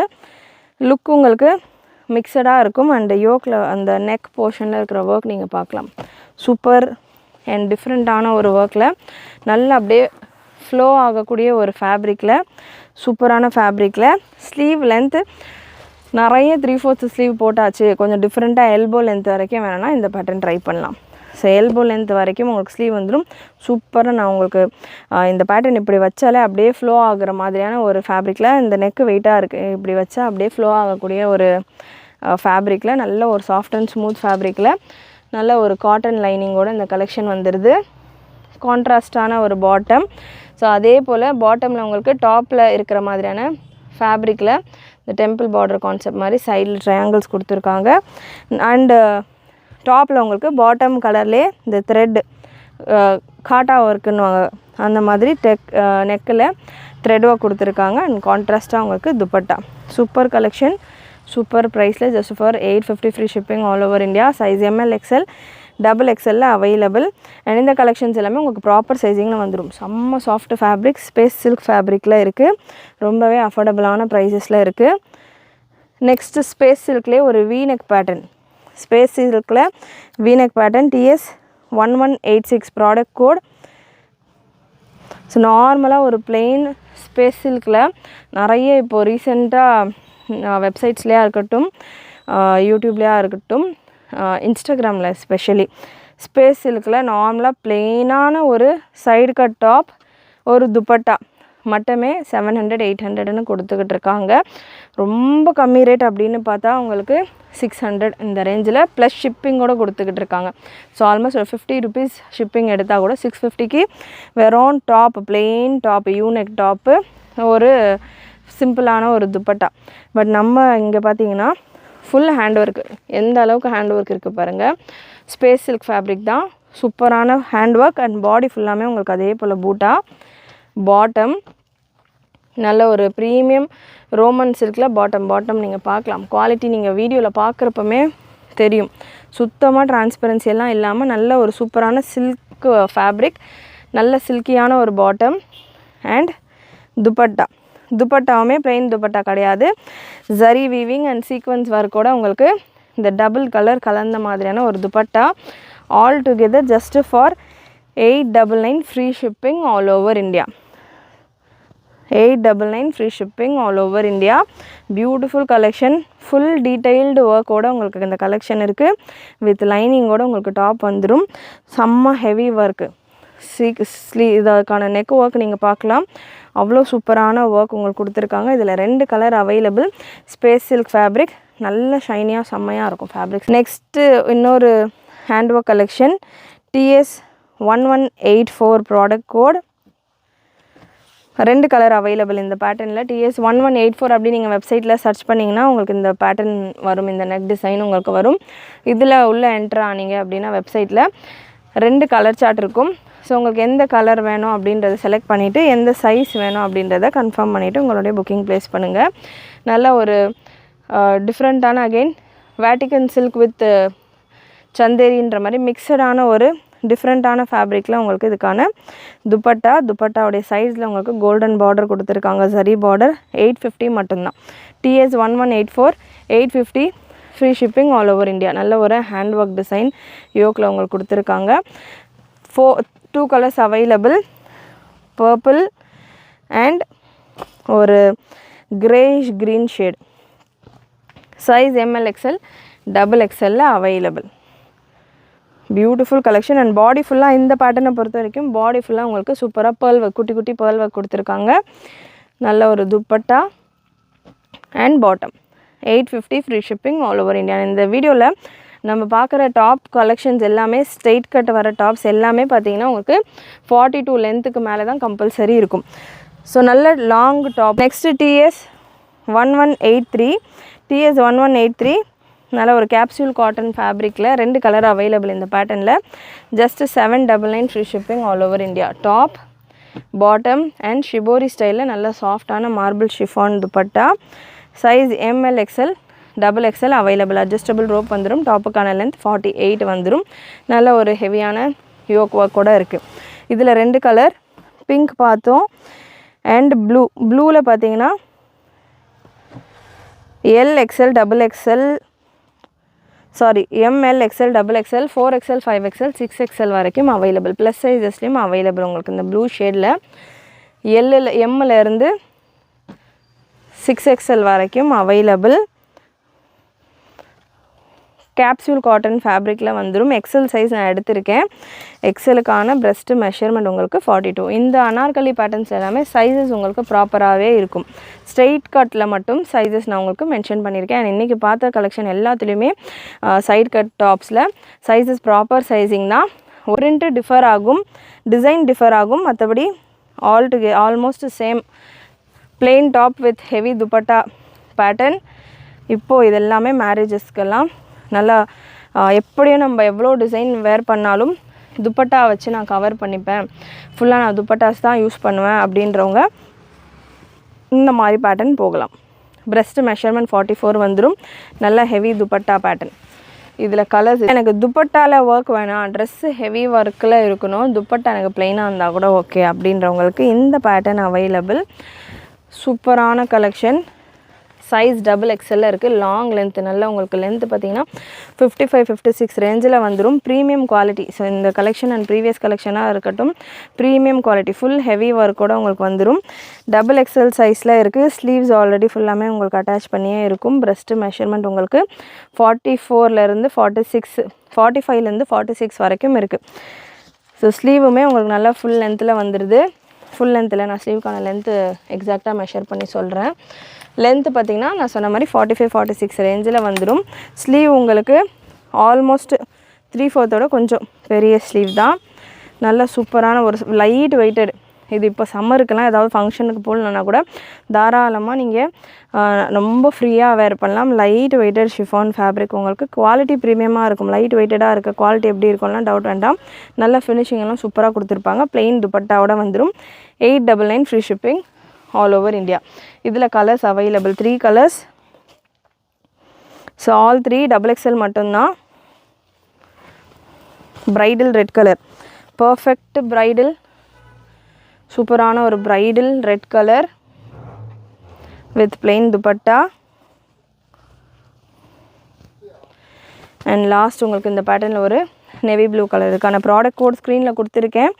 லுக் உங்களுக்கு மிக்சடாக இருக்கும். அண்ட் யோக்கில் அந்த நெக் போர்ஷனில் இருக்கிற ஒர்க் நீங்கள் பார்க்கலாம். சூப்பர் அண்ட் டிஃப்ரெண்ட்டான ஒரு ஒர்க்கில் நல்லா அப்படியே ஃப்ளோ ஆகக்கூடிய ஒரு ஃபேப்ரிக்கில், சூப்பரான ஃபேப்ரிக்கில் ஸ்லீவ் லென்த்து நிறைய 3/4 ஸ்லீவ் போட்டாச்சு, கொஞ்சம் டிஃப்ரெண்ட்டாக எல்போ லென்த் வரைக்கும் வேணும்னா இந்த பேட்டர்ன் ட்ரை பண்ணலாம். ஸோ எல்போ லென்த் வரைக்கும் உங்களுக்கு ஸ்லீவ் வந்துடும். சூப்பராக நான் உங்களுக்கு இந்த பேட்டர்ன் இப்படி வச்சாலே அப்படியே ஃப்ளோ ஆகுற மாதிரியான ஒரு ஃபேப்ரிக்கில், இந்த நெக்கு வெயிட்டாக இருக்குது, இப்படி வச்சா அப்படியே ஃப்ளோ ஆகக்கூடிய ஒரு ஃபேப்ரிக்கில், நல்ல ஒரு சாஃப்ட் அண்ட் ஸ்மூத் ஃபேப்ரிக்கில் நல்ல ஒரு காட்டன் லைனிங்கோடு இந்த கலெக்ஷன் வந்துடுது. கான்ட்ராஸ்டான ஒரு பாட்டம். ஸோ அதே போல் பாட்டமில் உங்களுக்கு டாப்பில் இருக்கிற மாதிரியான ஃபேப்ரிக்கில் இந்த டெம்பிள் பார்டர் கான்செப்ட் மாதிரி சைடில் ட்ரையாங்கிள்ஸ் கொடுத்துருக்காங்க. அண்டு டாப்பில் உங்களுக்கு பாட்டம் கலர்லேயே இந்த த்ரெட்டு காட்டா ஒர்க்குன்னுவாங்க, அந்த மாதிரி நெக்கில் த்ரெட் ஒர்க் கொடுத்துருக்காங்க. அண்ட் கான்ட்ராஸ்ட்டாக உங்களுக்கு துப்பட்டா. சூப்பர் கலெக்ஷன், சூப்பர் ப்ரைஸில் just for 850 free shipping all over India. Size ML XL XXL available. And இந்த கலெக்ஷன்ஸ் எல்லாமே உங்களுக்கு ப்ராப்பர் சைஸிங்கில் வந்துடும். செம்ம சாஃப்ட் ஃபேப்ரிக், ஸ்பேஸ் சில்க் ஃபேப்ரிக்கில் இருக்குது, ரொம்பவே அஃபோர்டபுளான ப்ரைஸஸில் இருக்குது. நெக்ஸ்ட்டு ஸ்பேஸ் சில்க்லேயே ஒரு வீநெக் பேட்டர்ன், ஸ்பேஸ் சில்கில் V neck pattern TS 1186 product code. So நார்மலாக ஒரு பிளெயின் ஸ்பேஸ் சில்கில் நிறைய இப்போது ரீசெண்டாக வெப்சைட்ஸ்லேயா இருக்கட்டும், யூடியூப்லேயா இருக்கட்டும், இன்ஸ்டாகிராமில் ஸ்பெஷலி ஸ்பேஸ் சில்கில் நார்மலாக பிளெயினான ஒரு சைடு கட் டாப், ஒரு துப்பட்டா மட்டுமே 700-800ன்னு கொடுத்துக்கிட்டு இருக்காங்க. ரொம்ப கம்மி ரேட் அப்படின்னு பார்த்தா உங்களுக்கு 600 இந்த ரேஞ்சில் ப்ளஸ் ஷிப்பிங்கோடு கொடுத்துக்கிட்டு இருக்காங்க. ஸோ ஆல்மோஸ்ட் ஒரு 50 ருபீஸ் ஷிப்பிங் எடுத்தால் கூட 650க்கு வெறும் டாப், பிளெயின் டாப், யூநெக் டாப்பு, ஒரு சிம்பிளான ஒரு துப்பட்டா. பட் நம்ம இங்கே பார்த்தீங்கன்னா ஃபுல் ஹேண்ட் ஒர்க்கு, எந்த அளவுக்கு ஹேண்ட் ஒர்க் இருக்குது பாருங்கள். ஸ்பேஸ் சில்க் ஃபேப்ரிக் தான், சூப்பரான ஹேண்ட் ஒர்க். அண்ட் பாடி ஃபுல்லாமே உங்களுக்கு அதே போல் பூட்டா. பாட்டம் நல்ல ஒரு ப்ரீமியம் ரோமன் சில்கில் பாட்டம் நீங்கள் பார்க்கலாம். குவாலிட்டி நீங்கள் வீடியோவில் பார்க்குறப்பமே தெரியும். சுத்தமாக டிரான்ஸ்பரன்சி எல்லாம் இல்லாமல் நல்ல ஒரு சூப்பரான சில்க் ஃபேப்ரிக், நல்ல சில்கியான ஒரு பாட்டம். அண்ட் துப்பட்டாவுமே பிளெயின் துப்பட்டா கிடையாது, ஜரி வீவிங் அண்ட் சீக்வன்ஸ் ஒர்க்கோட உங்களுக்கு இந்த டபுள் கலர் கலந்த மாதிரியான ஒரு dupatta. All together just for 899 free shipping all over India. 899 free shipping all over India. Beautiful collection, full detailed ஒர்க்கோடு உங்களுக்கு இந்த கலெக்ஷன் இருக்குது. வித் லைனிங்கோடு உங்களுக்கு டாப் வந்துடும். செம்ம ஹெவி ஒர்க்கு, இதற்கான நெக் ஒர்க் நீங்கள் பார்க்கலாம். அவ்வளோ சூப்பரான ஒர்க் உங்களுக்கு கொடுத்துருக்காங்க. இதில் 2 colour available. Space silk fabric, நல்ல ஷைனியாக செம்மையாக இருக்கும் ஃபேப்ரிக்ஸ். நெக்ஸ்ட்டு இன்னொரு hand work collection TS 1184 product code. 2 colour available இந்த பேட்டர்னில். TS 1184 அப்படி நீங்கள் வெப்சைட்டில் சர்ச் பண்ணிங்கன்னா உங்களுக்கு இந்த பேட்டர்ன் வரும், இந்த நெக் டிசைன் உங்களுக்கு வரும். இதில் உள்ள என்ட்ரு ஆனீங்க அப்படின்னா வெப்சைட்டில் 2 கலர் சார்ட் இருக்கும். ஸோ உங்களுக்கு எந்த கலர் வேணும் அப்படின்றத செலக்ட் பண்ணிவிட்டு, எந்த சைஸ் வேணும் அப்படின்றத கன்ஃபார்ம் பண்ணிவிட்டு உங்களுடைய புக்கிங் ப்ளேஸ் பண்ணுங்கள். நல்ல ஒரு டிஃப்ரெண்ட்டான அகெயின் வேட்டிக்கன் சில்க் வித் சந்தேரின்ற மாதிரி மிக்சடான ஒரு டிஃப்ரெண்ட்டான ஃபேப்ரிக்கில் உங்களுக்கு இதுக்கான துப்பட்டாவுடைய சைஸில் உங்களுக்கு கோல்டன் பார்டர் கொடுத்துருக்காங்க, சரி பார்டர். 850 மட்டும்தான். TS 1184 850 free shipping all over India. நல்ல ஒரு ஹேண்ட் ஒர்க் டிசைன் யோக்கில் உங்களுக்கு கொடுத்துருக்காங்க. 2 கலர்ஸ் அவைலபிள், பர்பிள் அண்ட் ஒரு Grace green shade. Size ML XL XXL available. Beautiful collection. And body ஃபுல்லாக இந்த பேட்டர்னை பொறுத்த வரைக்கும் பாடி ஃபுல்லாக உங்களுக்கு சூப்பராக பேர்ல் ஒர்க், குட்டி குட்டி பேர்ல் ஒர்க் கொடுத்துருக்காங்க. நல்ல ஒரு dupatta and bottom. 850 free shipping all over India. இந்த வீடியோவில் நம்ம பார்க்குற டாப் கலெக்ஷன்ஸ் எல்லாமே ஸ்ட்ரெயிட் கட் வர டாப்ஸ் எல்லாமே பார்த்தீங்கன்னா உங்களுக்கு 42 லென்த்துக்கு மேலே தான் கம்பல்சரி இருக்கும். ஸோ நல்ல லாங் டாப். நெக்ஸ்ட்டு TS 1183 நல்ல ஒரு கேப்சூல் காட்டன் ஃபேப்ரிக்கில் 2 கலர் அவைலபிள் இந்த பேட்டர்னில். Just 799 free shipping all over India. Top, bottom and shibori ஸ்டைலில் நல்ல சாஃப்டான marble chiffon dupatta. Size ML XL XXL available. Adjustable rope வந்துடும். டாப்புக்கான லென்த் 48 வந்துடும். நல்ல ஒரு ஹெவியான யோக் ஒர்க்கோடு இருக்குது. இதில் 2 கலர், பிங்க் பார்த்தோம் அண்ட் ப்ளூவில் பார்த்தீங்கன்னா L XL double XL sorry ML XL double XL 4XL 5XL 6XL வரைக்கும் அவைலபிள். ப்ளஸ் சைஸஸ்லேயும் அவைலபிள் உங்களுக்கு இந்த ப்ளூ ஷேடில் எம்மில் இருந்து 6XL வரைக்கும் அவைலபிள். கேப்சூல் காட்டன் ஃபேப்ரிக்கில் வந்துடும். எக்ஸல் சைஸ் நான் எடுத்திருக்கேன். எக்ஸலுக்கான பிரஸ்ட்டு மெஷர்மெண்ட் உங்களுக்கு 42. இந்த அனார்கலி பேட்டர்ன்ஸ் எல்லாமே சைஸஸ் உங்களுக்கு ப்ராப்பராகவே இருக்கும். ஸ்ட்ரெயிட் கட்டில் மட்டும் சைஸஸ் நான் உங்களுக்கு மென்ஷன் பண்ணியிருக்கேன். அண்ட் இன்றைக்கி பார்த்த கலெக்ஷன் எல்லாத்துலேயுமே சைட் கட் டாப்ஸில் சைஸஸ் ப்ராப்பர் சைஸிங் தான். பிரிண்ட்டு டிஃபர் ஆகும், டிசைன் டிஃபர் ஆகும், மற்றபடி almost same. plain top with heavy dupatta pattern. இப்போது இதெல்லாமே மேரேஜஸ்க்கெல்லாம் நல்லா எப்படியும் நம்ம எவ்வளோ டிசைன் வேர் பண்ணாலும் துப்பட்டா வச்சு நான் கவர் பண்ணிப்பேன், ஃபுல்லாக நான் துப்பட்டாஸ் தான் யூஸ் பண்ணுவேன் அப்படின்றவங்க இந்த மாதிரி பேட்டர்ன் போகலாம். பிரஸ்ட் மெஷர்மெண்ட் 44 வந்துடும். நல்லா ஹெவி துப்பட்டா பேட்டர்ன். இதில் கலர்ஸ் எனக்கு துப்பட்டாவில் ஒர்க் வேணாம், ட்ரெஸ்ஸு ஹெவி ஒர்க்கில் இருக்கணும், துப்பட்டா எனக்கு ப்ளைனாக இருந்தால் கூட ஓகே அப்படின்றவங்களுக்கு இந்த பேட்டர்ன் அவைலபிள். சூப்பரான கலெக்ஷன். சைஸ் டபுள் எக்ஸ்எல்ல இருக்குது. லாங் லென்த்து நல்லா உங்களுக்கு லென்த்து பார்த்திங்கன்னா 55-56 ரேஞ்சில் வந்துடும். Premium quality. ஸோ இந்த கலெக்ஷன் அண்ட் ப்ரீவியஸ் கலெக்ஷனாக இருக்கட்டும், ப்ரீமியம் குவாலிட்டி ஃபுல் ஹெவி ஒர்க்கோடு உங்களுக்கு வந்துடும். டபுள் எக்ஸ்எல் சைஸில் இருக்குது. ஸ்லீவ்ஸ் ஆல்ரெடி ஃபுல்லாமே உங்களுக்கு அட்டாச் பண்ணியே இருக்கும். பிரஸ்ட்டு மெஷர்மெண்ட் உங்களுக்கு 44லேருந்து 46, 45லேருந்து 46 வரைக்கும் இருக்குது. ஸோ ஸ்லீவுமே உங்களுக்கு நல்லா ஃபுல் லென்த்தில் வந்துடுது. ஃபுல் லென்த்தில் நான் ஸ்லீவுக்கான லென்த்து எக்ஸாக்டாக மெஷர் பண்ணி சொல்கிறேன். லென்த்து பார்த்திங்கன்னா நான் சொன்ன மாதிரி 45-46 ரேஞ்சில் வந்துடும். ஸ்லீவ் உங்களுக்கு ஆல்மோஸ்ட் 3/4 கொஞ்சம் பெரிய ஸ்லீவ் தான். நல்ல சூப்பரான ஒரு லைட் வெயிட்டட். இது இப்போ சம்மருக்கெல்லாம் ஏதாவது ஃபங்க்ஷனுக்கு போடலன்னா கூட தாராளமாக நீங்கள் ரொம்ப ஃப்ரீயாக வேர் பண்ணலாம். லைட் வெயிட்டட் ஷிஃபான் ஃபேப்ரிக் உங்களுக்கு குவாலிட்டி ப்ரீமியமாக இருக்கும். லைட் வெயிட்டடாக இருக்க குவாலிட்டி எப்படி இருக்கும்லாம் டவுட் வேண்டாம். நல்ல ஃபினிஷிங் எல்லாம் சூப்பராக கொடுத்துருப்பாங்க. ப்ளெயின் துப்பட்டாவோட வந்துடும். 899 free shipping all over India. இதில் colours available 3 colours. So all 3 double XL மட்டும்தான். Bridal red colour, perfect bridal, சூப்பரான ஒரு bridal red colour with plain dupatta. And last உங்களுக்கு இந்த பேட்டர்னில் ஒரு நேவி ப்ளூ கலர். இதுக்கான ப்ராடக்ட் கோட் ஸ்க்ரீனில் கொடுத்துருக்கேன்.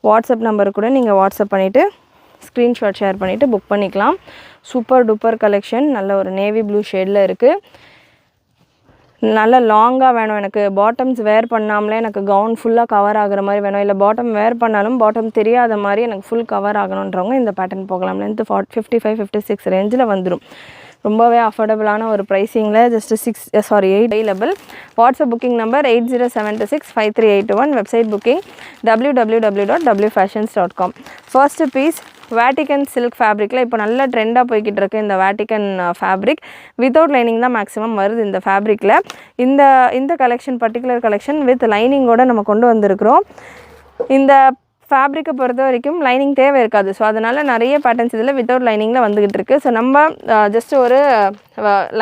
வாட்ஸ்அப் நம்பர் கூட நீங்கள் வாட்ஸ்அப் பண்ணிவிட்டு ஸ்க்ரீன்ஷாட் ஷேர் பண்ணிவிட்டு புக் பண்ணிக்கலாம். Super duper collection. நல்ல ஒரு நேவி ப்ளூ ஷேடில் இருக்குது. நல்ல லாங்காக வேணும் எனக்கு, பாட்டம்ஸ் வேர் பண்ணாமலே எனக்கு கவுன் ஃபுல்லாக கவர் ஆகிற மாதிரி வேணும், இல்லை பாட்டம் வேர் பண்ணாலும் பாட்டம் தெரியாத மாதிரி எனக்கு ஃபுல் கவர் ஆகணுன்றவங்க இந்த பேட்டர்ன் போகலாம். லென்த்து 55-56 ரேஞ்சில் வந்துடும். ரொம்பவே அஃபோர்டபுளான ஒரு ப்ரைஸிங்கில் just 8 available. WhatsApp booking number 80765381. Website booking www.wfashions.com. First piece Vatican silk ஃபேப்ரிக்கில் இப்போ நல்ல ட்ரெண்டாக போய்கிட்டு இருக்குது இந்த வேட்டிக்கன் ஃபேப்ரிக். வித்தவுட் லைனிங் தான் மேக்ஸிமம் வருது இந்த ஃபேப்ரிக்கில். இந்த கலெக்ஷன் பர்டிகுலர் கலெக்ஷன் வித் லைனிங்கோடு நம்ம கொண்டு வந்திருக்கிறோம். இந்த ஃபேப்ரிக்கை பொறுத்த வரைக்கும் லைனிங் தேவை இருக்காது. ஸோ அதனால் நிறைய பேட்டர்ன்ஸ் இதில் வித்தவுட் லைனிங்கில் வந்துக்கிட்டு இருக்குது. ஸோ நம்ம ஜஸ்ட் ஒரு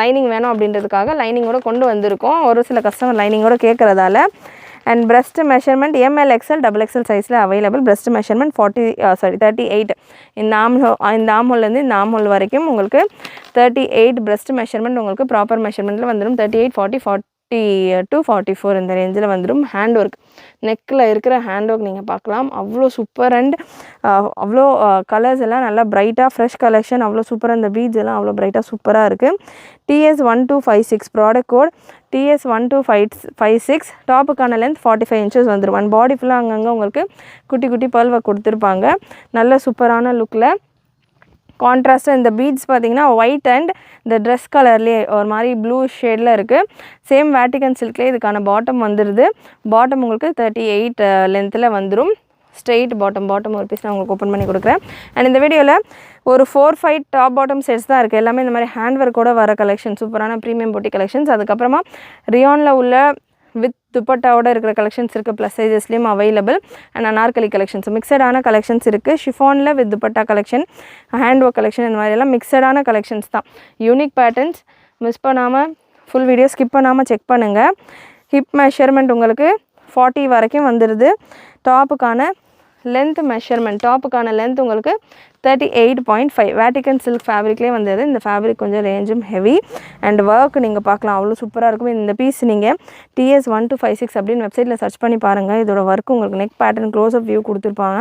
லைனிங் வேணும் அப்படின்றதுக்காக லைனிங்கோடு கொண்டு வந்திருக்கோம். ஒரு சில கஸ்டமர் லைனிங்கோடு கேட்குறதால. And breast measurement M L XL double XL சைஸில் அவைலபிள். Breast measurement 38. இந்த ஆம்ஹோல்லேருந்து இந்த ஆம்ஹோல் வரைக்கும் உங்களுக்கு 38 பிரஸ்ட் மெஷர்மெண்ட் உங்களுக்கு ப்ராப்பர் மெஷர்மெண்ட்டில் வந்துடும். 38, 40, 42, 44 இந்த ரேஞ்சில் வந்துடும். ஹேண்ட் ஒர்க், நெக்கில் இருக்கிற ஹேண்ட் ஒர்க் நீங்கள் பார்க்கலாம். அவ்வளோ சூப்பர். அண்ட் அவ்வளோ கலர்ஸ் எல்லாம் நல்லா பிரைட்டாக ஃப்ரெஷ் கலெக்ஷன். அவ்வளோ சூப்பராக இந்த பீட்ஸ் எல்லாம் அவ்வளோ பிரைட்டாக சூப்பராக இருக்குது. TS1256 product code TS1256. டாப்புக்கான லென்த் 45 inches வந்துடும். அண்ட் பாடி ஃபுல்லாக அங்கங்கே உங்களுக்கு குட்டி குட்டி பல்வை கொடுத்துருப்பாங்க. நல்ல சூப்பரான லுக்கில் கான்ட்ராஸ்ட்டாக இந்த பீட்ஸ் பார்த்திங்கன்னா ஒயிட் அண்ட் இந்த ட்ரெஸ் கலர்லேயே ஒரு மாதிரி ப்ளூ ஷேடில் இருக்குது. சேம் வேட்டிக்கன் சில்க்லேயே இதுக்கான பாட்டம் வந்துடுது. பாட்டம் உங்களுக்கு 38 லென்த்தில் வந்துடும். ஸ்ட்ரெயிட் பாட்டம் ஒரு பீஸ் நான் உங்களுக்கு ஓப்பன் பண்ணி கொடுக்குறேன். அண்ட் இந்த வீடியோவில் ஒரு 4-5 டாப் பாட்டம் செட்ஸ் தான் இருக்குது. எல்லாமே இந்த மாதிரி ஹேண்ட் ஒர்க்கோட வர கலெக்ஷன், சூப்பரான ப்ரீமியம் பொட்டி கலெக்ஷன்ஸ். அதுக்கப்புறமா ரியானில் உள்ள வித் துப்பட்டாவோட இருக்கிற கலெக்ஷன்ஸ் இருக்குது. ப்ளஸ் சைஸஸ்லேயும் அவைலபிள். அண்ட் அனார்கலி கலெக்ஷன்ஸ் மிக்சடான கலெக்ஷன்ஸ் இருக்குது. ஷிஃபானில் with dupatta collection, hand work collection, இந்த மாதிரியெல்லாம் மிக்சடான கலெக்ஷன்ஸ் தான். Unique patterns. மிஸ் பண்ணாமல் ஃபுல் வீடியோ ஸ்கிப் பண்ணாமல் செக் பண்ணுங்கள். ஹிப் மெஷர்மெண்ட் உங்களுக்கு 40 வரைக்கும் வந்துடுது. டாப்புக்கான லென்த் மெஷர்மெண்ட் டாப்புக்கான லென்த் உங்களுக்கு 38.5 வேட்டிக்கன் சில்க் ஃபேப்ரிக்லேயே வந்தது. இந்த ஃபேப்ரிக் கொஞ்சம் ரேஞ்சும் ஹெவி அண்ட் ஒர்க் நீங்கள் பார்க்கலாம் அவ்வளோ சூப்பராக இருக்கும். இந்த பீஸ் நீங்கள் TS1256 அப்படின்னு வெப்சைட்டில் சர்ச் பண்ணி பாருங்கள். இதோட ஒர்க் உங்களுக்கு நெக் பேட்டர்ன் க்ளோஸ்அப் வியூ கொடுத்துருப்பாங்க,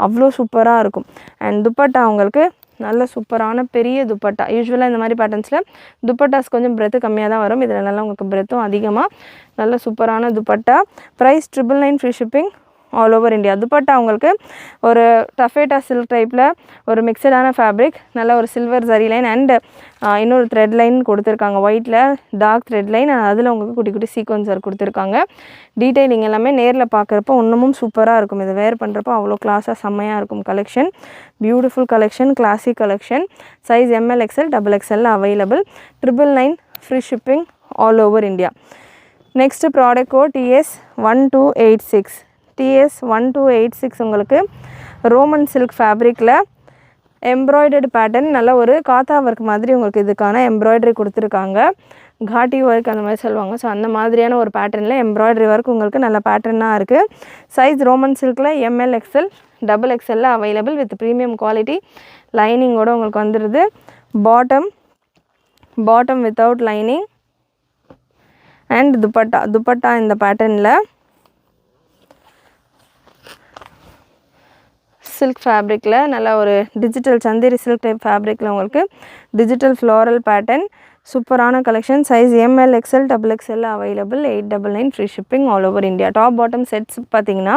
அவ்வளோ சூப்பராக இருக்கும். அண்ட் துப்பட்டா உங்களுக்கு நல்ல சூப்பரான பெரிய துப்பட்டா. யூஸ்வலாக இந்த மாதிரி பேட்டர்ன்ஸில் துப்பட்டாஸ் கொஞ்சம் பிரெத்து கம்மியாக தான் வரும், இதில் நல்லா உங்களுக்கு பிரெத்தும் அதிகமாக. நல்ல சூப்பரான dupatta. Price 999 free shipping all over India. Dupatta உங்களுக்கு ஒரு டஃபேட்டா சில்க் டைப்பில் ஒரு மிக்சடான ஃபேப்ரிக், நல்ல ஒரு சில்வர் ஜரி லைன் அண்ட் இன்னொரு த்ரெட் லைன் கொடுத்துருக்காங்க. ஒயிட்டில் டார்க் த்ரெட் லைன், அதில் உங்களுக்கு குட்டி குட்டி சீக்வன்ஸ் ஒர்க் கொடுத்துருக்காங்க. டீட்டெயிலிங் எல்லாமே நேரில் பார்க்குறப்போ இன்னமும் சூப்பராக இருக்கும். இதை வேர் பண்ணுறப்போ அவ்வளோ கிளாஸாக செம்மையாக இருக்கும். Collection beautiful collection, classic collection. Size ML XL XXL available. 999 free shipping all over India. Next product code TS1286. TS1286 உங்களுக்கு ரோமன் சில்க் ஃபேப்ரிக்கில் எம்ப்ராய்டர்டு பேட்டர்ன், நல்ல ஒரு காத்தா ஒர்க் மாதிரி உங்களுக்கு இதுக்கான எம்ப்ராய்டரி கொடுத்துருக்காங்க. காட்டி ஒர்க் அந்த மாதிரி சொல்லுவாங்க. ஸோ அந்த மாதிரியான ஒரு பேட்டர்னில் எம்ப்ராய்டரி ஒர்க் உங்களுக்கு நல்ல பேட்டர்னாக இருக்குது. சைஸ் ரோமன் சில்கில் ML XL XXL available with premium quality. லைனிங்கோடு உங்களுக்கு வந்துடுது. Bottom without lining and dupatta இந்த பேட்டர்னில் சில்க் ஃபேப்ரிக்கில் நல்ல ஒரு டிஜிட்டல் சந்தேரி சில்க் டைப் ஃபேப்ரிக்கில் உங்களுக்கு டிஜிட்டல் ஃப்ளோரல் பேட்டர்ன். சூப்பரான collection. Size ML XL XXL available. 899 free shipping all over India. Top bottom sets பார்த்தீங்கன்னா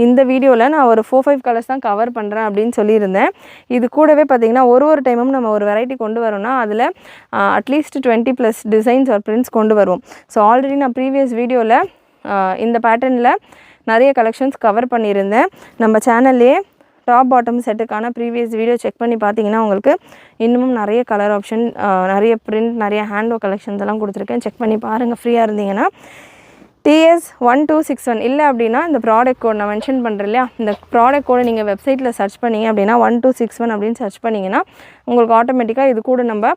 இந்த வீடியோவில் நான் ஒரு 4-5 கலர்ஸ் தான் கவர் பண்ணுறேன் அப்படின்னு சொல்லியிருந்தேன். இது கூடவே பார்த்தீங்கன்னா ஒரு டைமும் நம்ம ஒரு வெரைட்டி கொண்டு வரோம்னா அதில் அட்லீஸ்ட் 20+ டிசைன்ஸ் ஆர் பிரிண்ட்ஸ் கொண்டு வருவோம். ஸோ ஆல்ரெடி நான் ப்ரீவியஸ் வீடியோவில் இந்த பேட்டர்னில் நிறைய கலெக்ஷன்ஸ் கவர் பண்ணியிருந்தேன். நம்ம சேனல்லே டாப் பாட்டம் செட்டுக்கான ப்ரீவியஸ் வீடியோ செக் பண்ணி பார்த்தீங்கன்னா உங்களுக்கு இன்னமும் நிறைய கலர் ஆப்ஷன், நிறைய பிரிண்ட், நிறைய ஹேண்ட் ஒர்க் கலெக்ஷன்ஸ் எல்லாம் கொடுத்துருக்கேன். செக் பண்ணி பாருங்கள் ஃப்ரீயாக இருந்தீங்கன்னா. TS1261 இல்லை அப்படின்னா இந்த ப்ராடக்ட் கோட் நான் மென்ஷன் பண்ணுறேன் இல்லையா, இந்த ப்ராடக்ட் கோடை நீங்கள் வெப்சைட்டில் சர்ச் பண்ணிங்க அப்படின்னா 1261 அப்படின்னு சர்ச் பண்ணிங்கன்னா உங்களுக்கு ஆட்டோமேட்டிக்காக இது கூட நம்ம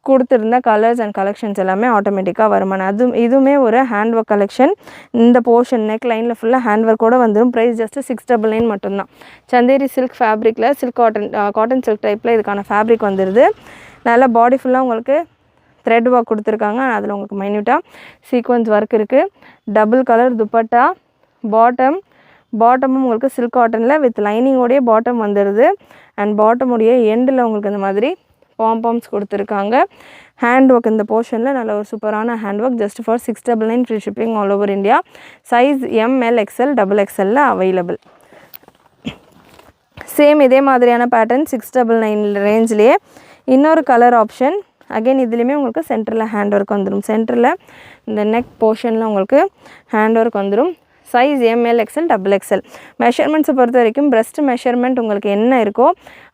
கொடுத்துருந்த கலர்ஸ் அண்ட் கலெக்ஷன்ஸ் எல்லாமே ஆட்டோமேட்டிக்காக வருமான. இதுவுமே ஒரு ஹேண்ட் ஒர்க் கலெக்ஷன். இந்த போர்ஷன் நெக் லைனில் ஃபுல்லாக ஹேண்ட் ஒர்க்கோடு வந்துடும். ப்ரைஸ் ஜஸ்ட் 699 மட்டும்தான். சந்தேரி சில்க் ஃபேப்ரிக்கில் சில்க் காட்டன் சில்க் டைப்பில் இதுக்கான ஃபேப்ரிக் வந்துடுது. நல்லா பாடி ஃபுல்லாக உங்களுக்கு த்ரெட் ஒர்க் கொடுத்துருக்காங்க. அதில் உங்களுக்கு மைன்யூட்டாக சீக்வன்ஸ் ஒர்க் இருக்குது. Double colour dupatta. பாட்டமும் உங்களுக்கு சில்க் காட்டனில் வித் லைனிங்கோடைய பாட்டம் வந்துடுது. அண்ட் பாட்டமுடைய எண்டில் உங்களுக்கு இந்த மாதிரி பாம்பாம்ஸ் கொடுத்துருக்காங்க. ஹேண்ட் ஒர்க் இந்த போர்ஷனில் நல்ல ஒரு சூப்பரான hand work. Just for 699 free shipping all over India. Size ML XL XXL available. Same இதே மாதிரியான பேட்டர்ன் 699 ரேஞ்சிலேயே இன்னொரு கலர் ஆப்ஷன். அகெயின் இதுலேயுமே உங்களுக்கு சென்டரில் ஹேண்ட் ஒர்க் வந்துடும். சென்டரில் இந்த நெக் போர்ஷனில் உங்களுக்கு ஹேண்ட் ஒர்க் வந்துடும். Size ML XL XXL. மெஷர்மெண்ட்ஸை பொறுத்த வரைக்கும் பிரஸ்ட் மெஷர்மெண்ட் உங்களுக்கு என்ன இருக்கோ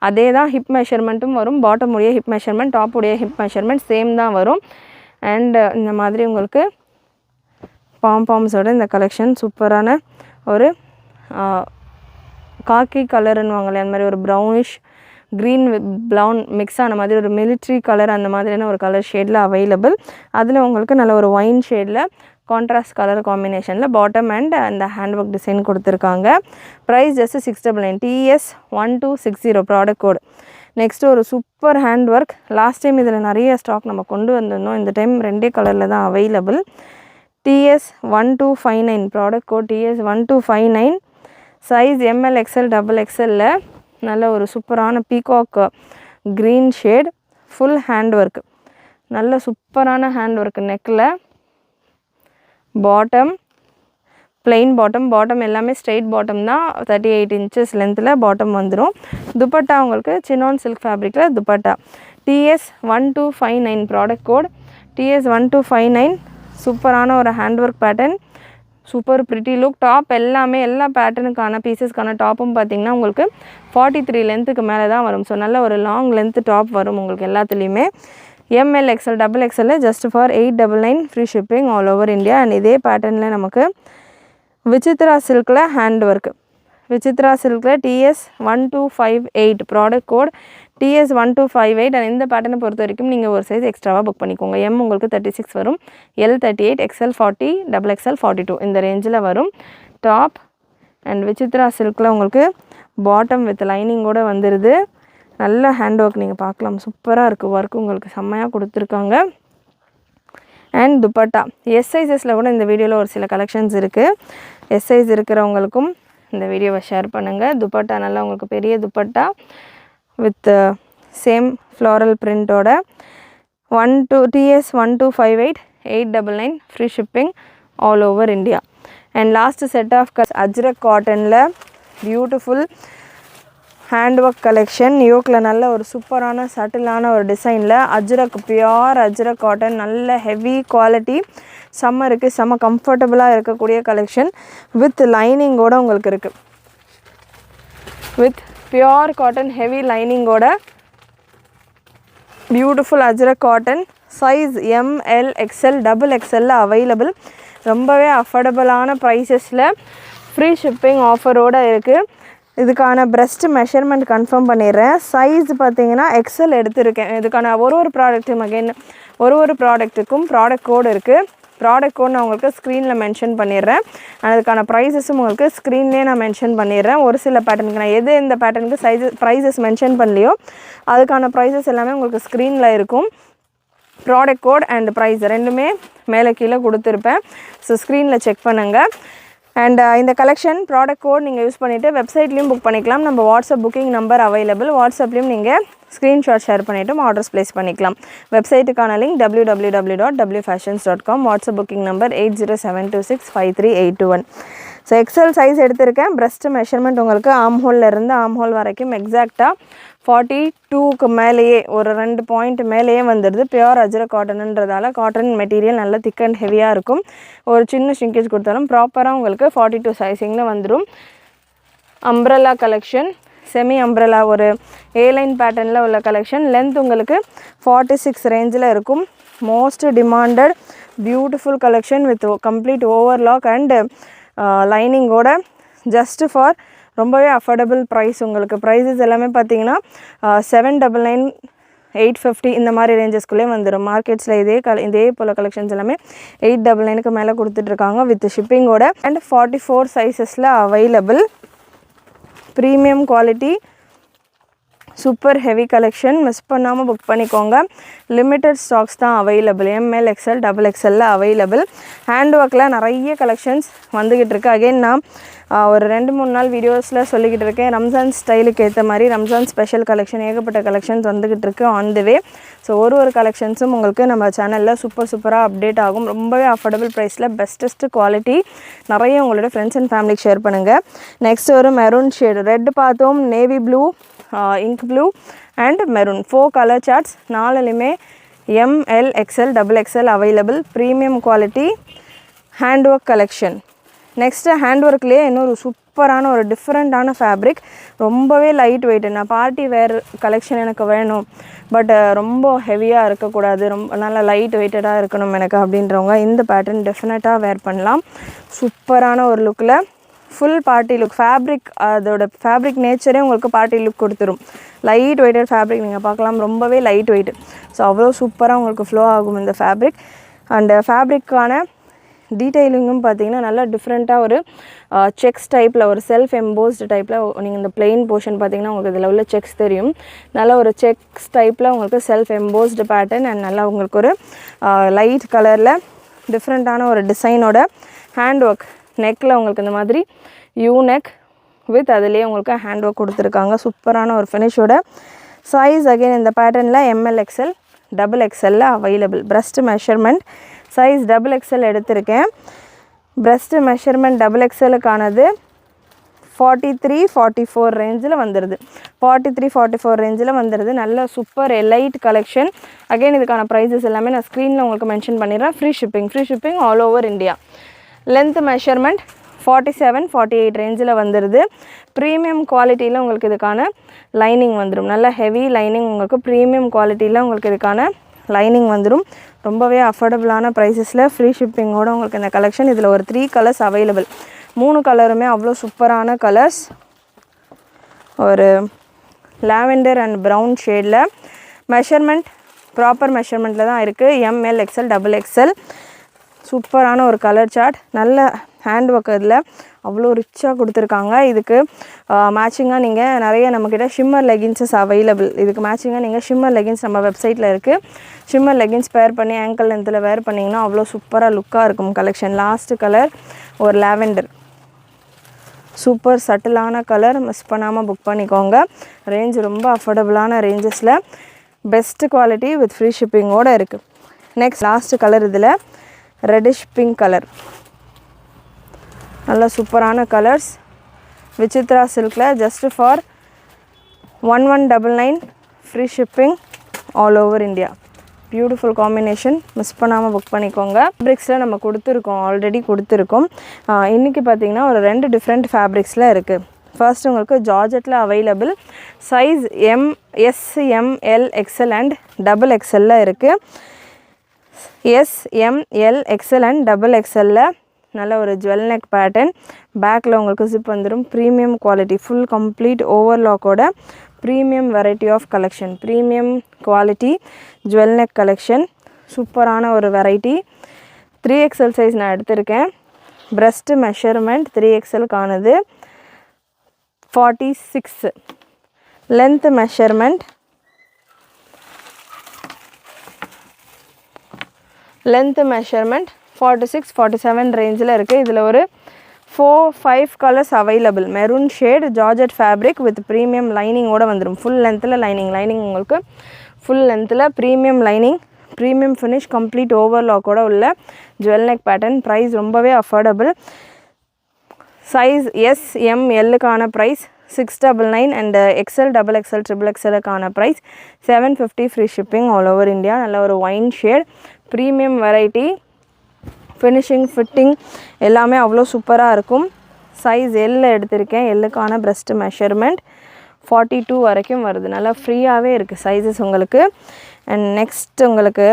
அதே தான் ஹிப் மெஷர்மெண்ட்டும் வரும். பாட்டம் உடைய ஹிப் மெஷர்மெண்ட், டாப் உடைய ஹிப் மெஷர்மெண்ட் சேம் தான் வரும். அண்ட் இந்த மாதிரி உங்களுக்கு பாம்பாம்ஸோட இந்த கலெக்ஷன் சூப்பரான ஒரு காக்கி கலருன்னுவாங்களே அந்த மாதிரி ஒரு brownish green with brown mix ஆன மாதிரி ஒரு மிலிட்ரி கலர் அந்த மாதிரியான ஒரு கலர் ஷேடில் அவைலபிள். அதில் உங்களுக்கு நல்ல ஒரு ஒயின் ஷேடில் கான்ட்ராஸ்ட் கலர் காம்பினேஷனில் பாட்டம் அண்ட் அந்த ஹேண்ட் ஒர்க் டிசைன் கொடுத்துருக்காங்க. Price just 699. TS1260 product code. Next ஒரு super hand work. Last time இதில் நிறைய ஸ்டாக் நம்ம கொண்டு வந்திருந்தோம். இந்த டைம் 2 கலரில் தான் available. TS1259 product code. TS1259. Size ML XL XXL. நல்ல ஒரு சூப்பரான peacock green shade. Full hand work. நல்ல சூப்பரான ஹேண்ட் ஒர்க். நெக்கில் பாட்டம் plain பாட்டம் எல்லாமே ஸ்ட்ரெயிட் பாட்டம் தான். 38 inches லென்த்தில் பாட்டம் வந்துடும். துப்பட்டா உங்களுக்கு சினான் சில்க் ஃபேப்ரிக்கில் dupatta. TS1259 product code. TS1259. சூப்பரான ஒரு hand work pattern. Super pretty look. Top எல்லாமே எல்லா பேட்டர்னுக்கான பீசஸ்க்கான டாப்பும் பார்த்திங்கன்னா உங்களுக்கு 43 லென்த்துக்கு மேலே தான் வரும். ஸோ நல்ல ஒரு லாங் லென்த்து டாப் வரும் உங்களுக்கு எல்லாத்துலேயுமே. ML XL XXL just for 899 free shipping all over India. And இதே பேட்டர்னில் நமக்கு விசித்ரா சில்கில் ஹேண்ட் ஒர்க். விசித்ரா சில்கில் TS1258 product code. TS1258. And இந்த பேட்டர்னை பொறுத்த வரைக்கும் நீங்கள் ஒரு சைஸ் எக்ஸ்ட்ராவாக புக் பண்ணிக்கோங்க. M உங்களுக்கு 36 வரும், L 38, XL 40, XXL 42 இந்த ரேஞ்சில் வரும். டாப் அண்ட் விசித்ரா சில்கில் உங்களுக்கு பாட்டம் வித் லைனிங்கோடு வந்துடுது. நல்ல ஹேண்ட் ஒர்க் நீங்கள் பார்க்கலாம், சூப்பராக இருக்குது. ஒர்க் உங்களுக்கு செம்மையாக கொடுத்துருக்காங்க. அண்ட் துப்பட்டா எஸ் சைஸஸில் கூட இந்த வீடியோவில் ஒரு சில கலெக்ஷன்ஸ் இருக்குது. எஸ் சைஸ் இருக்கிறவங்களுக்கும் இந்த வீடியோவை ஷேர் பண்ணுங்கள். துப்பட்டா நல்லா உங்களுக்கு பெரிய துப்பட்டா வித் சேம் ஃப்ளாரல் பிரிண்ட்டோட 12TS1258 899 free shipping all over India. And last set of Ajrakh காட்டனில் பியூட்டிஃபுல் ஹேண்ட் ஒர்க் கலெக்ஷன். யோக்கில் நல்ல ஒரு சூப்பரான சட்டிலான ஒரு டிசைனில் அஜ்ரக் பியோர் அஜ்ரக் காட்டன், நல்ல ஹெவி குவாலிட்டி, சம்மருக்கு செம்ம கம்ஃபர்டபுளாக இருக்கக்கூடிய கலெக்ஷன் வித் லைனிங்கோடு உங்களுக்கு இருக்குது. வித் பியோர் காட்டன் ஹெவி லைனிங்கோட beautiful Ajrakh cotton. Size ML XL XXL available. ரொம்பவே அஃபோர்டபுளான ப்ரைஸஸில் ஃப்ரீ ஷிப்பிங் ஆஃபரோடு இருக்குது. இதுக்கான பிரஸ்ட் மெஷர்மெண்ட் கன்ஃபார்ம் பண்ணிடுறேன். சைஸ் பார்த்தீங்கன்னா XL எடுத்திருக்கேன். இதுக்கான ஒரு ப்ராடக்ட்டும் அகைன் ஒரு ப்ராடக்ட்டுக்கும் ப்ராடக்ட் கோடு இருக்குது. ப்ராடக்ட் கோட் நான் உங்களுக்கு ஸ்க்ரீனில் மென்ஷன் பண்ணிடுறேன். அதுக்கான ப்ரைஸஸும் உங்களுக்கு ஸ்க்ரீன்லேயே நான் மென்ஷன் பண்ணிடுறேன். ஒரு சில பேட்டர்னுக்கு நான் எது இந்த பேட்டர்னுக்கு ப்ரைஸஸ் மென்ஷன் பண்ணலையோ அதுக்கான ப்ரைஸஸ் எல்லாமே உங்களுக்கு ஸ்க்ரீனில் இருக்கும். ப்ராடக்ட் கோட் அண்ட் ப்ரைஸ் ரெண்டுமே மேலே கீழே கொடுத்துருப்பேன். ஸோ ஸ்க்ரீனில் செக் பண்ணுங்கள். அண்ட் இந்த கலெக்ஷன் ப்ராடக்ட் கோட் நீங்கள் யூஸ் பண்ணிவிட்டு வெப்சைட்லேயும் புக் பண்ணிக்கலாம். நம்ம வாட்ஸ்அப் புக்கிங் நம்பர் அவைலபிள். வாட்ஸ்அப்லேயும் நீங்கள் ஸ்க்ரீன்ஷாட் ஷேர் பண்ணிவிட்டு ஆர்டர்ஸ் ப்ளேஸ் பண்ணிக்கலாம். வெப்சைட்டுக்கான link www.wfashions.com. WhatsApp booking number 8072653821. So XL size எடுத்திருக்கேன். பிரஸ்ட் மெஷர்மெண்ட் உங்களுக்கு ஆம்ஹோல்லேருந்து ஆம்ஹோல் வரைக்கும் எக்ஸாக்டாக 42க்கு மேலேயே ஒரு 2 பாயிண்ட் மேலேயே வந்துடுது. பியோர் அஜ்ரக் காட்டனுன்றதால காட்டன் மெட்டீரியல் நல்லா திக் அண்ட் ஹெவியாக இருக்கும். ஒரு சின்ன ஷ்ரிங்கேஜ் கொடுத்தாலும் ப்ராப்பராக உங்களுக்கு 42 சைஸிங்கில் வந்துடும். அம்ப்ரெல்லா கலெக்ஷன், செமி அம்ப்ரெல்லா ஒரு ஏலைன் பேட்டர்னில் உள்ள கலெக்ஷன். லென்த் உங்களுக்கு 46 ரேஞ்சில் இருக்கும். Most demanded beautiful collection with complete overlock and லைனிங்கோட ஜஸ்ட் ஃபார் ரொம்பவே அஃபோர்டபுள் ப்ரைஸ். உங்களுக்கு ப்ரைஸஸ் எல்லாமே பார்த்தீங்கன்னா 799 850 இந்த மாதிரி ரேஞ்சஸ்குள்ளே வந்துடும். மார்க்கெட்ஸில் இதே போல் கலெக்ஷன்ஸ் எல்லாமே 899க்கு மேலே கொடுத்துட்ருக்காங்க வித் ஷிப்பிங்கோட. அண்ட் 44 சைஸஸில் available. Premium quality super heavy collection, miss பண்ணாமல் புக் பண்ணிக்கோங்க. லிமிட்டட் ஸ்டாக்ஸ் தான் available. ML XL XXL available. Hand ஒர்க்கில் நிறைய கலெக்ஷன்ஸ் வந்துக்கிட்டு இருக்குது. அகெயின் நான் ஒரு 2-3 நாள் வீடியோஸில் சொல்லிக்கிட்டு இருக்கேன். ரம்ஜான் ஸ்டைலுக்கு ஏற்ற மாதிரி ரம்ஜான் ஸ்பெஷல் கலெக்ஷன் ஏகப்பட்ட கலெக்ஷன்ஸ் வந்துக்கிட்டு இருக்குது ஆன் தி வே. ஸோ ஒரு கலெக்ஷன்ஸும் உங்களுக்கு நம்ம சேனலில் சூப்பராக அப்டேட் ஆகும். ரொம்பவே அஃபோர்டபுள் ப்ரைஸில் பெஸ்ட்டஸ்ட் குவாலிட்டி. நிறைய உங்களோட ஃப்ரெண்ட்ஸ் அண்ட் ஃபேமிலிக்கு ஷேர் பண்ணுங்கள். நெக்ஸ்ட் ஒரு மெரூன் ஷேடு, ரெட் பார்த்தோம், navy blue, ink blue and maroon 4 colour charts. 4லையுமே ML XL XXL available. Premium quality hand work collection. Next hand ஒர்க்லேயே இன்னொரு சூப்பரான ஒரு டிஃப்ரெண்ட்டான ஃபேப்ரிக், ரொம்பவே லைட் வெயிட். நான் பார்ட்டி வேர் கலெக்ஷன் எனக்கு வேணும், பட் ரொம்ப ஹெவியாக இருக்கக்கூடாது, ரொம்ப நல்லா லைட் வெயிட்டடாக இருக்கணும் எனக்கு அப்படின்றவங்க இந்த பேட்டர்ன் டெஃபினட்டாக வேர் பண்ணலாம். சூப்பரான ஒரு லுக்கில் ஃபுல் பார்ட்டி லுக். ஃபேப்ரிக் அதோட ஃபேப்ரிக் நேச்சரே உங்களுக்கு பார்ட்டி லுக் கொடுத்துரும். லைட் வெயிட்டட் ஃபேப்ரிக் நீங்கள் பார்க்கலாம், ரொம்பவே லைட் வெயிட். ஸோ அவ்வளோ சூப்பராக உங்களுக்கு ஃப்ளோ ஆகும் இந்த ஃபேப்ரிக். அண்ட் ஃபேப்ரிக்கான டீட்டெயிலிங்கும் பார்த்தீங்கன்னா நல்லா டிஃப்ரெண்ட்டாக ஒரு செக்ஸ் டைப்பில், ஒரு செல்ஃப் எம்போஸ்டு டைப்பில். நீங்கள் இந்த பிளெயின் போர்ஷன் பார்த்தீங்கன்னா உங்களுக்கு இதில் உள்ள செக்ஸ் தெரியும். நல்லா ஒரு செக்ஸ் டைப்பில் உங்களுக்கு செல்ஃப் எம்போஸ்டு பேட்டர்ன் அண்ட் நல்லா உங்களுக்கு ஒரு லைட் கலரில் டிஃப்ரெண்ட்டான ஒரு டிசைனோட ஹேண்ட் ஒர்க். நெக்கில் உங்களுக்கு இந்த மாதிரி யூ நெக் வித் அதுலேயே உங்களுக்கு ஹேண்ட் ஒர்க் கொடுத்துருக்காங்க. சூப்பரான ஒரு ஃபினிஷோட. சைஸ் அகெயின் இந்த பேட்டர்னில் ML XL XXL available. Breast measurement size XXL எடுத்திருக்கேன். பிரஸ்ட் மெஷர்மெண்ட் XXLக்கானது 43-44 ரேஞ்சில் வந்துடுது. 43-44 ரேஞ்சில் வந்துடுது. நல்ல சூப்பர் எலைட் கலெக்ஷன். அகெயின் இதுக்கான ப்ரைஸஸ் எல்லாமே நான் ஸ்க்ரீனில் உங்களுக்கு மென்ஷன் பண்ணிடுறேன். Free shipping all over India. Length measurement 47-48 ரேஞ்சில் வந்துடுது. ப்ரீமியம் குவாலிட்டியில் உங்களுக்கு இதுக்கான லைனிங் வந்துடும். நல்ல ஹெவி லைனிங் உங்களுக்கு ப்ரீமியம் குவாலிட்டியில் உங்களுக்கு இதுக்கான லைனிங் வந்துடும். ரொம்பவே அஃபோர்டபுளான ப்ரைஸஸில் ஃப்ரீ ஷிப்பிங்கோடு உங்களுக்கு இந்த கலெக்ஷன். இதில் ஒரு 3 கலர்ஸ் அவைலபிள். 3 கலருமே அவ்வளோ சூப்பரான கலர்ஸ். ஒரு லாவெண்டர் அண்ட் ப்ரௌன் ஷேடில். மெஷர்மெண்ட் ப்ராப்பர் மெஷர்மெண்ட்டில் தான் இருக்குது. ML XL XXL சூப்பரான ஒரு கலர் சார்ட், நல்ல ஹேண்ட் ஒர்க், இதில் அவ்வளோ ரிச்சாக கொடுத்துருக்காங்க. இதுக்கு மேட்சிங்காக நீங்கள் நிறைய நம்மக்கிட்ட ஷிம்மர் லெகின்ஸஸ் அவைலபிள். இதுக்கு மேட்சிங்காக நீங்கள் ஷிம்மர் லெகின்ஸ் நம்ம வெப்சைட்டில் இருக்குது. ஷிம்மர் லெகின்ஸ் பேர் பண்ணி ஆங்கிள் லென்த்தில் வேர் பண்ணிங்கன்னா அவ்வளோ சூப்பராக லுக்காக இருக்கும் கலெக்ஷன். லாஸ்ட்டு கலர் ஒரு லாவெண்டர், சூப்பர் சட்டிலான கலர், மிஸ் பண்ணாமல் புக் பண்ணிக்கோங்க. ரேஞ்ச் ரொம்ப அஃபோர்டபுளான ரேஞ்சஸில் பெஸ்ட்டு குவாலிட்டி வித் ஃப்ரீ ஷிப்பிங்கோடு இருக்குது. நெக்ஸ்ட் லாஸ்ட்டு கலர் இதில் ரெட்டிஷ் பிங்க் கலர், நல்ல சூப்பரான கலர்ஸ். விசித்ரா சில்கில் just for 1199 free shipping all over India. Beautiful combination, miss பண்ணாமல் புக் பண்ணிக்கோங்க. ஃபேப்ரிக்ஸில் நம்ம கொடுத்துருக்கோம், ஆல்ரெடி கொடுத்துருக்கோம். இன்றைக்கி பார்த்திங்கன்னா ஒரு 2 டிஃப்ரெண்ட் ஃபேப்ரிக்ஸில் இருக்குது. ஃபர்ஸ்ட் உங்களுக்கு ஜார்ஜெட்டில் available, size S, M, L, XL and double எக்ஸ்எல்ல இருக்குது. S, M, L, XL and double எக்ஸ்எல்ல நல்ல ஒரு ஜுவல் நெக் பேட்டர்ன். பேக்கில் உங்களுக்கு ஜிப் வந்துடும். ப்ரீமியம் குவாலிட்டி, ஃபுல் கம்ப்ளீட் ஓவர்லாக்கோட premium variety of collection, premium quality jewel neck collection. சூப்பரான ஒரு வெரைட்டி. 3XL சைஸ் நான் எடுத்திருக்கேன். ப்ரெஸ்ட்டு மெஷர்மெண்ட் 3XLக்கானது 46. லென்த் மெஷர்மெண்ட் 46, 47 ரேஞ்சில் இருக்குது. இதில் ஒரு 4-5 colours available. Maroon shade, georgette fabric with premium லைனிங்கோடு வந்துடும். ஃபுல் லென்த்தில் லைனிங் உங்களுக்கு ஃபுல் லென்த்தில் premium lining, premium finish, complete ஓவர்லாக்கோட உள்ள ஜுவல் நெக் பேட்டர்ன். ப்ரைஸ் ரொம்பவே அஃபோர்டபுள். சைஸ் எஸ், எம், எல்லுக்கான price 699 and XL, double XL, triple எக்ஸ்எல்லுக்கான price 750 free shipping all over India. நல்ல ஒரு wine shade, premium variety, finishing, fitting எல்லாமே அவ்வளோ சூப்பராக இருக்கும். சைஸ் எல்லில் எடுத்திருக்கேன். எல்லுக்கான ப்ரெஸ்ட் மெஷர்மெண்ட் 42 வரைக்கும் வருது. நல்லா ஃப்ரீயாகவே இருக்குது சைஸஸ் உங்களுக்கு. அண்ட் நெக்ஸ்ட் உங்களுக்கு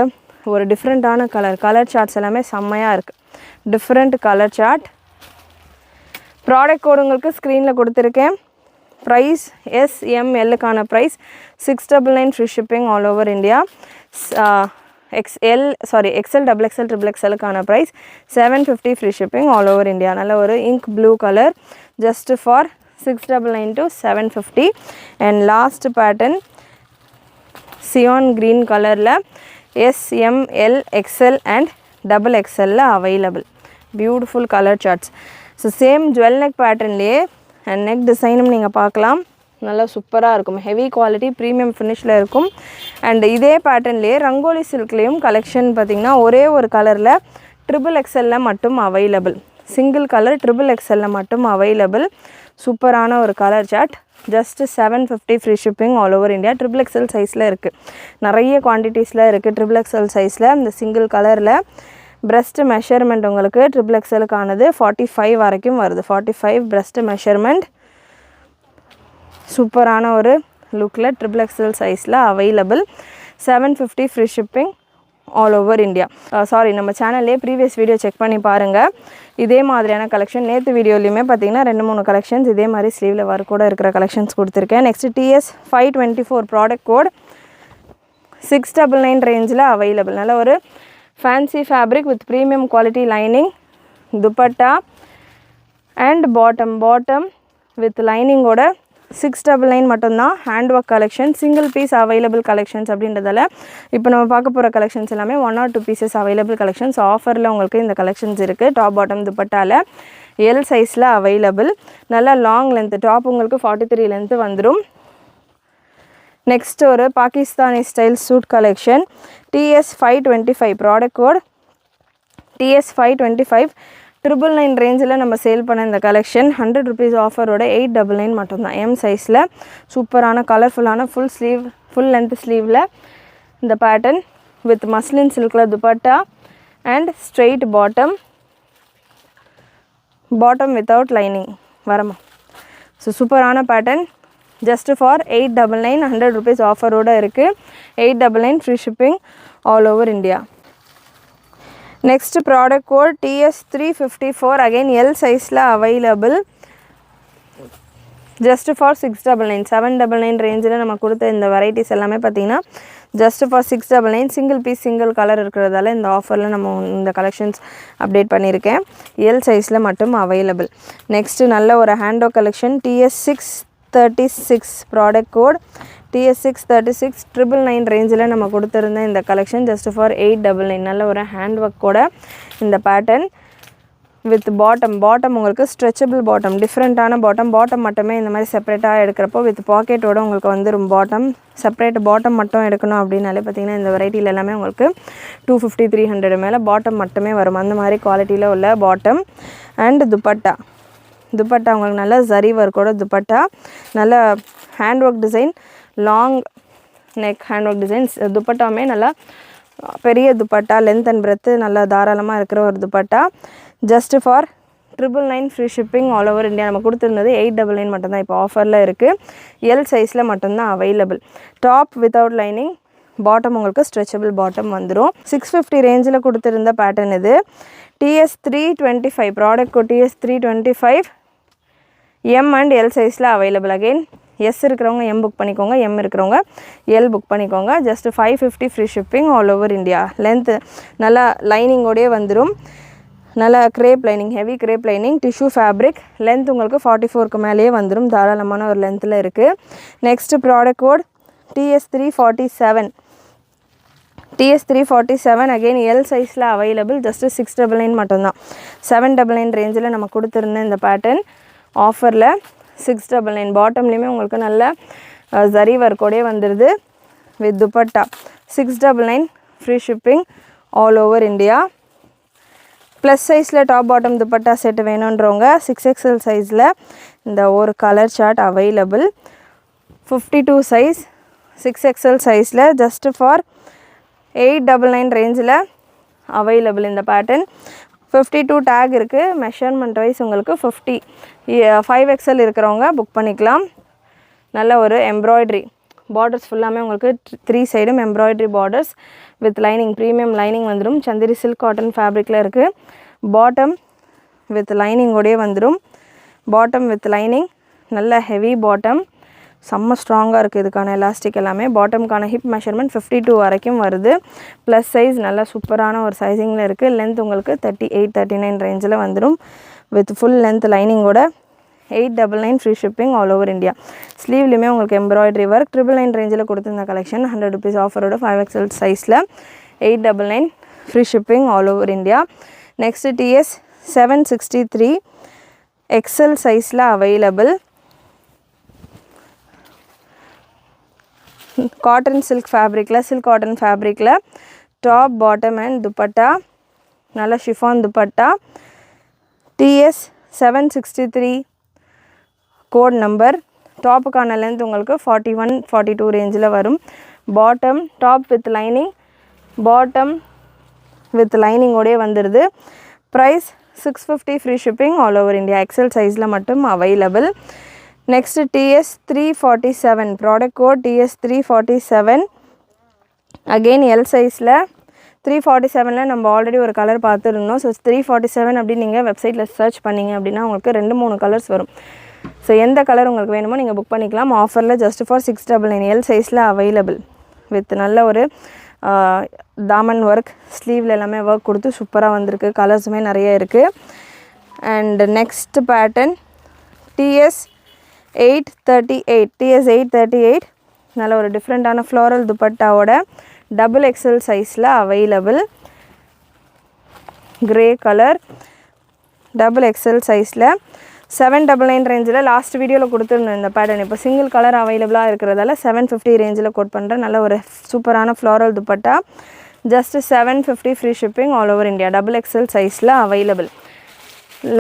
ஒரு டிஃப்ரெண்ட்டான கலர் சார்ட்ஸ் எல்லாமே செம்மையாக இருக்குது. Different colour chart. Product code உங்களுக்கு ஸ்க்ரீனில் கொடுத்துருக்கேன். ப்ரைஸ் எஸ், எம், எல்லுக்கான price 699 free shipping all over India. XL, double XL, triple எக்ஸ்எல்லுக்கான price 750 free shipping all over India. நல்ல ஒரு ink blue colour, just for 699 to 750. And last pattern cyan green கலரில் S, M, L, XL and double எக்ஸ்எல்ல available. Beautiful colour charts. So same jewel neck பேட்டர்ன்லேயே and neck டிசைனும் நீங்கள் பார்க்கலாம். நல்லா சூப்பராக இருக்கும். ஹெவி குவாலிட்டி, ப்ரீமியம் ஃபினிஷில் இருக்கும். அண்ட் இதே பேட்டர்ன்லேயே ரங்கோலி சில்க்லேயும் கலெக்ஷன் பார்த்திங்கன்னா ஒரே ஒரு கலரில் ட்ரிபிள் எக்ஸ்எல்ல மட்டும் அவைலபிள். சிங்கிள் கலர் ட்ரிபிள் எக்ஸ்எல்ல மட்டும் அவைலபிள். சூப்பரான ஒரு colour chart. Just 750 free shipping all over India. Triple XL சைஸில் இருக்குது, நிறைய குவான்டிட்டிஸில் இருக்குது. ட்ரிபிள் எக்ஸ்எல் சைஸில் இந்த சிங்கிள் கலரில் ப்ரெஸ்ட் மெஷர்மெண்ட் உங்களுக்கு ட்ரிபிள் எக்ஸ்எல்லுக்கானது 45 வரைக்கும் வருது. 45 ப்ரெஸ்ட் மெஷர்மெண்ட். சூப்பரான ஒரு லுக்கில் ட்ரிபிள் எக்ஸ்எல் சைஸில் available. 750 free shipping all over India. Sorry, நம்ம சேனல்லே ப்ரீவியஸ் வீடியோ செக் பண்ணி பாருங்கள். இதே மாதிரியான கலெக்ஷன் நேற்று வீடியோலையுமே பார்த்தீங்கன்னா 2-3 கலெக்ஷன்ஸ் இதே மாதிரி ஸ்லீவில் ஒர்க் கூட இருக்கிற கலெக்ஷன்ஸ் கொடுத்துருக்கேன். நெக்ஸ்ட் TS 524 ப்ராடக்ட் கோட் 699 ரேஞ்சில் அவைலபிள். நல்ல ஒரு fancy fabric with premium quality lining, dupatta and bottom with லைனிங்கோட 699 மட்டும்தான். Hand work collection, single piece available collections அப்படின்றதால இப்போ நம்ம பார்க்க போகிற கலெக்ஷன்ஸ் எல்லாமே 1 or 2 பீசஸ் அவைலபிள் கலெக்ஷன்ஸ். ஆஃபரில் உங்களுக்கு இந்த கலெக்ஷன்ஸ் இருக்குது. டாப் பாட்டம் துப்பட்டாவில் எல் சைஸில் அவைலபிள். நல்லா லாங் லென்த்து, டாப் உங்களுக்கு 43 லென்த்து வந்துடும். நெக்ஸ்ட் ஒரு Pakistani style suit collection TS 525 product code TS 525 999 ரேஞ்சில் நம்ம சேல் பண்ண இந்த கலெக்ஷன் 100 rupees ஆஃபரோட 899 மட்டும்தான். எம் சைஸில் சூப்பரான கலர்ஃபுல்லான ஃபுல் லென்த் ஸ்லீவில் இந்த பேட்டர்ன் வித் மஸ்லின் சில்கில் dupatta and straight bottom without lining வரமா. ஸோ சூப்பரான பேட்டர்ன். ஜஸ்ட் ஃபார் 899, 100 rupees ஆஃபரோடு இருக்குது. 899 free shipping all over India. Next product code TS 354 again L சைஸில் அவைலபிள். ஜஸ்ட் ஃபார் 699, 799 ரேஞ்சில் நம்ம கொடுத்த இந்த வெரைட்டிஸ் எல்லாமே பார்த்திங்கன்னா just for 699 single piece single color இருக்கிறதால இந்த ஆஃபரில் நம்ம இந்த கலெக்ஷன்ஸ் அப்டேட் பண்ணியிருக்கேன். எல் சைஸில் மட்டும் அவைலபிள். நெக்ஸ்ட்டு நல்ல ஒரு ஹேண்டோ collection TS636 product code TS636 999 ரேஞ்சில் நம்ம கொடுத்துருந்த இந்த கலெக்ஷன் ஜஸ்ட் ஃபார் 899. நல்ல ஒரு ஹேண்ட் ஒர்க்கோட இந்த பேட்டர்ன் வித் பாட்டம் உங்களுக்கு ஸ்ட்ரெச்சபிள் பாட்டம், டிஃப்ரெண்ட்டான பாட்டம் மட்டுமே இந்த மாதிரி செப்பரேட்டாக எடுக்கிறப்போ வித் பாக்கெட்டோட உங்களுக்கு வந்துடும். செப்பரேட் பாட்டம் மட்டும் எடுக்கணும் அப்படின்னாலே பார்த்தீங்கன்னா இந்த வெரைட்டியில் எல்லாமே உங்களுக்கு 250 300 மேலே பாட்டம் மட்டுமே வரும். அந்த மாதிரி குவாலிட்டியில் உள்ள பாட்டம். அண்ட் துப்பட்டா உங்களுக்கு நல்ல ஜரி ஒர்க்கோட துப்பட்டா, நல்ல hand work design, long neck hand work designs. துப்பட்டாமே நல்லா பெரிய துப்பட்டா, லென்த் அண்ட் பிரெத்து நல்லா தாராளமாக இருக்கிற ஒரு dupatta. Just for 999 free shipping all over India. நம்ம கொடுத்துருந்தது 899 மட்டும்தான், இப்போ ஆஃபரில் இருக்குது. எல் சைஸில் மட்டும்தான் available. Top without lining, bottom உங்களுக்கு ஸ்ட்ரெச்சபிள் பாட்டம் வந்துடும். 650 ரேஞ்சில் கொடுத்துருந்த பேட்டர்ன் இது. TS325 product code TS325 M and L சைஸில் அவைலபிள். அகெயின் எஸ் இருக்கிறவங்க எம் புக் பண்ணிக்கோங்க, எம் இருக்கிறவங்க எல் புக் பண்ணிக்கோங்க. Just 550 free shipping all over India. Length நல்லா லைனிங்கோடே வந்துடும். நல்லா crepe lining, heavy crepe lining, tissue fabric. Length உங்களுக்கு 44க்கு மேலேயே வந்துடும், தாராளமான ஒரு லென்த்தில் இருக்குது. Next product code TS347 again L சைஸில் அவைலபிள். ஜஸ்ட்டு 699 மட்டும்தான். 799 ரேஞ்சில் நம்ம கொடுத்துருந்த இந்த பேட்டர்ன் ஆஃபரில் 699. பாட்டம்லேயுமே உங்களுக்கு நல்ல ஜரி ஒர்க்கோடே வந்துடுது with dupatta. 699 free shipping all over India. Plus சைஸில் டாப் பாட்டம் துப்பட்டா செட்டு வேணுன்றவங்க 6XL சைஸில் இந்த ஒரு colour chart available. 52 size 6XL சைஸில் ஜஸ்ட் ஃபார் 899 ரேஞ்சில் அவைலபிள் இந்த பேட்டர்ன். 52 டேக் இருக்குது. மெஷர்மெண்ட் வைஸ் உங்களுக்கு 5XL இருக்கிறவங்க புக் பண்ணிக்கலாம். நல்ல ஒரு எம்ப்ராய்ட்ரி பார்டர்ஸ் ஃபுல்லாமே உங்களுக்கு 3 சைடும் embroidery borders with lining, premium lining வந்துடும். சந்திரி சில்க் காட்டன் ஃபேப்ரிக்கில் இருக்குது. பாட்டம் வித் லைனிங்கோடே வந்துடும். பாட்டம் வித் லைனிங், நல்ல ஹெவி பாட்டம், செம்ம ஸ்ட்ராங்காக இருக்குது. இதுக்கான எலாஸ்டிக் எல்லாமே. பாட்டம்கான ஹிப் மெஷர்மெண்ட் 52 வரைக்கும் வருது. ப்ளஸ் சைஸ் நல்லா சூப்பரான ஒரு சைஸிங்கில் இருக்குது. லென்த் உங்களுக்கு 38 39 ரேஞ்சில் வந்துடும் வித் ஃபுல் லென்த் லைனிங்கோட. 899 free shipping all over India. ஸ்லீவ்லையுமே உங்களுக்கு எம்ப்ராய்டரி ஒர்க். 999 ரேஞ்சில் கொடுத்துருந்த கலெக்ஷன் 100 rupees ஆஃபரோட 5XL சைஸில் 899 free shipping all over India. Next TS763 XL சைஸில் அவைலபிள். காட்டன் சில்க் காட்டன் ஃபேப்ரிக்கில் டாப் பாட்டம் அண்ட் துப்பட்டா, நல்ல chiffon dupatta. TS763 code number. டாப்புக்கான length உங்களுக்கு 41 42 ரேஞ்சில் வரும். Bottom top with lining, bottom with லைனிங்கோடே வந்துடுது. Price 650 free shipping all over India. XL சைஸில் மட்டும் available. Next TS347 product code TS347 again L சைஸில். 347 நம்ம ஆல்ரெடி ஒரு கலர் பார்த்துருந்தோம். ஸோ 347 அப்படின்னு நீங்கள் வெப்சைட்டில் சர்ச் பண்ணிங்க அப்படின்னா உங்களுக்கு 2-3 கலர்ஸ் வரும். ஸோ எந்த கலர் உங்களுக்கு வேணுமோ நீங்கள் புக் பண்ணிக்கலாம். ஆஃபரில் ஜஸ்ட் ஃபார் 699 எல் சைஸில் அவைலபிள் வித் நல்ல ஒரு தாமன் ஒர்க், ஸ்லீவில் எல்லாமே ஒர்க் கொடுத்து சூப்பராக வந்திருக்கு. கலர்ஸுமே நிறைய இருக்குது. அண்ட் நெக்ஸ்ட் பேட்டர்ன் TS838 நல்ல ஒரு டிஃப்ரெண்ட்டான ஃப்ளோரல் துப்பட்டாவோட XXL சைஸில் அவைலபிள். கிரே கலர் XXL சைஸில் 799 ரேஞ்சில் லாஸ்ட் வீடியோவில் கொடுத்துருந்தேன் இந்த பேட்டர்ன். இப்போ சிங்கிள் கலர் அவைலபிளாக இருக்கிறதால 750 ரேஞ்சில் கோட் பண்ணுறேன். நல்ல ஒரு சூப்பரான floral dupatta. Just 750 free shipping all over India. XXL சைஸில் அவைலபிள்.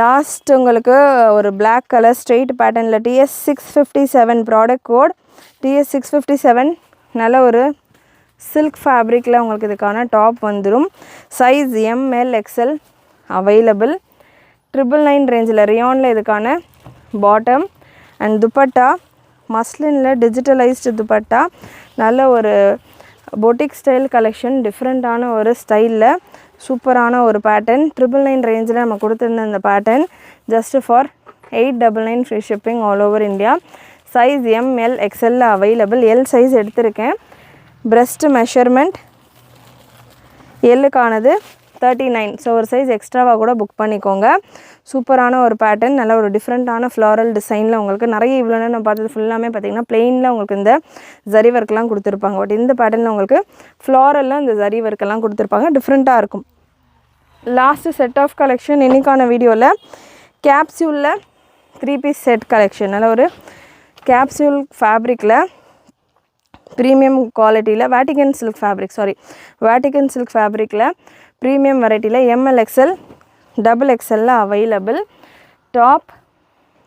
லாஸ்ட் உங்களுக்கு ஒரு பிளாக் கலர் ஸ்ட்ரெயிட் பேட்டர்னில் TS657 ப்ராடக்ட் கோட் TS657 நல்ல ஒரு சில்க் ஃபேப்ரிக்கில் உங்களுக்கு இதுக்கான டாப் வந்துடும். Size ML XL available. 999 ரேஞ்சில் ரியானில் இதுக்கான பாட்டம் அண்ட் துப்பட்டா மஸ்லினில் டிஜிட்டலைஸ்டு துப்பட்டா. நல்ல ஒரு பொட்டிக் ஸ்டைல் கலெக்ஷன், டிஃப்ரெண்ட்டான ஒரு ஸ்டைலில் சூப்பரான ஒரு பேட்டர்ன். 999 ரேஞ்சில் நம்ம கொடுத்துருந்த இந்த pattern just for 899 free shipping all over India. Size ML XL available. L size எடுத்திருக்கேன். breast measurement எல்லுக்கானது 39. ஸோ ஒரு சைஸ் எக்ஸ்ட்ராவாக கூட புக் பண்ணிக்கோங்க. சூப்பரான ஒரு பேட்டர்ன், நல்ல ஒரு டிஃப்ரெண்ட்டான ஃப்ளாரல் டிசைனில் உங்களுக்கு நிறைய இவ்வளோ நான் பார்த்தது ஃபுல்லாமே பார்த்திங்கன்னா பிளெயினில் உங்களுக்கு இந்த ஜரி ஒர்க்லாம் கொடுத்துருப்பாங்க. பட் இந்த பேட்டர்னில் உங்களுக்கு ஃப்ளாரலில் இந்த ஜரி ஒர்க்கெல்லாம் கொடுத்துருப்பாங்க, டிஃப்ரெண்ட்டாக இருக்கும். லாஸ்ட்டு செட் ஆஃப் கலெக்ஷன் இன்றைக்கான வீடியோவில் கேப்சியூலில் 3 பீஸ் செட் கலெக்ஷன். நல்ல ஒரு கேப்சியூல் ஃபேப்ரிக்கில் ப்ரீமியம் குவாலிட்டியில் வேட்டிகன் சில்க் ஃபேப்ரிக்கில் ப்ரீமியம் வெரைட்டியில் ML XL XXL available. Top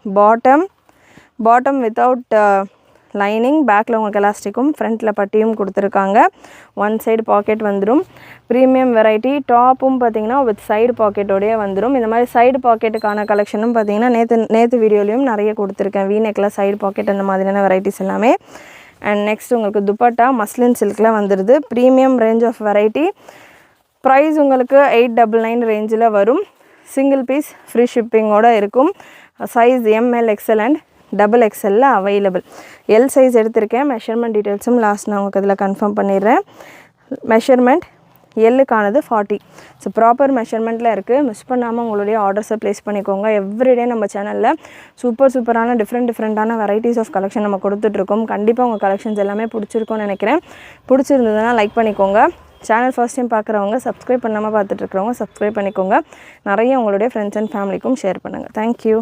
bottom without lining, பேக்கில் உங்களுக்கு எலாஸ்டிக்கும் ஃப்ரண்ட்டில் பட்டியும் கொடுத்துருக்காங்க. ஒன் சைடு பாக்கெட் வந்துடும். Premium variety. டாப்பும் பார்த்திங்கன்னா வித் சைடு பாக்கெட்டோடையே வந்துடும். இந்த மாதிரி சைடு பாக்கெட்டுக்கான கலெக்ஷனும் பார்த்திங்கன்னா நேற்று வீடியோலையும் நிறைய கொடுத்துருக்கேன். வீநெக்கில் சைடு பாக்கெட் அந்த மாதிரியான வெரைட்டிஸ் எல்லாமே. அண்ட் நெக்ஸ்ட் உங்களுக்கு துப்பட்டா மஸ்லின் சில்கில் வந்துடுது. Premium range of variety. Price உங்களுக்கு 899 ரேஞ்சில் வரும். சிங்கிள் பீஸ் ஃப்ரீ ஷிப்பிங்கோடு இருக்கும். Size ML XL and XXL available. L size எடுத்திருக்கேன். மெஷர்மெண்ட் டீட்டெயில்ஸும் லாஸ்ட் நான் உங்களுக்கு இதில் கன்ஃபார்ம் பண்ணிடுறேன். மெஷர்மெண்ட் எல்லுக்கானது 40. ஸோ ப்ராப்பர் மெஷர்மெண்ட்டில் இருக்குது. மிஸ் பண்ணாமல் உங்களுடைய ஆர்டர்ஸை ப்ளேஸ் பண்ணிக்கோங்க. எவ்ரிடே நம்ம சேனலில் சூப்பரான டிஃப்ரெண்ட்டான வெரைட்டிஸ் ஆஃப் கலெக்ஷன் நம்ம கொடுத்துட்ருக்கோம். கண்டிப்பாக உங்கள் கலெக்ஷன்ஸ் எல்லாமே பிடிச்சிருக்கும்னு நினைக்கிறேன். பிடிச்சிருந்ததுன்னா லைக் பண்ணிக்கோங்க. சேனல் ஃபர்ஸ்ட் டைம் பார்க்குறவங்க, சப்ஸ்கிரைப் பண்ணாமல் பார்த்துட்ருக்கிறவங்க சப்ஸ்கிரைப் பண்ணிக்கோங்க. நிறைய உங்களுடைய ஃப்ரெண்ட்ஸ் அண்ட் ஃபேமிலிக்கும் ஷேர் பண்ணுங்கள். தேங்க்யூ.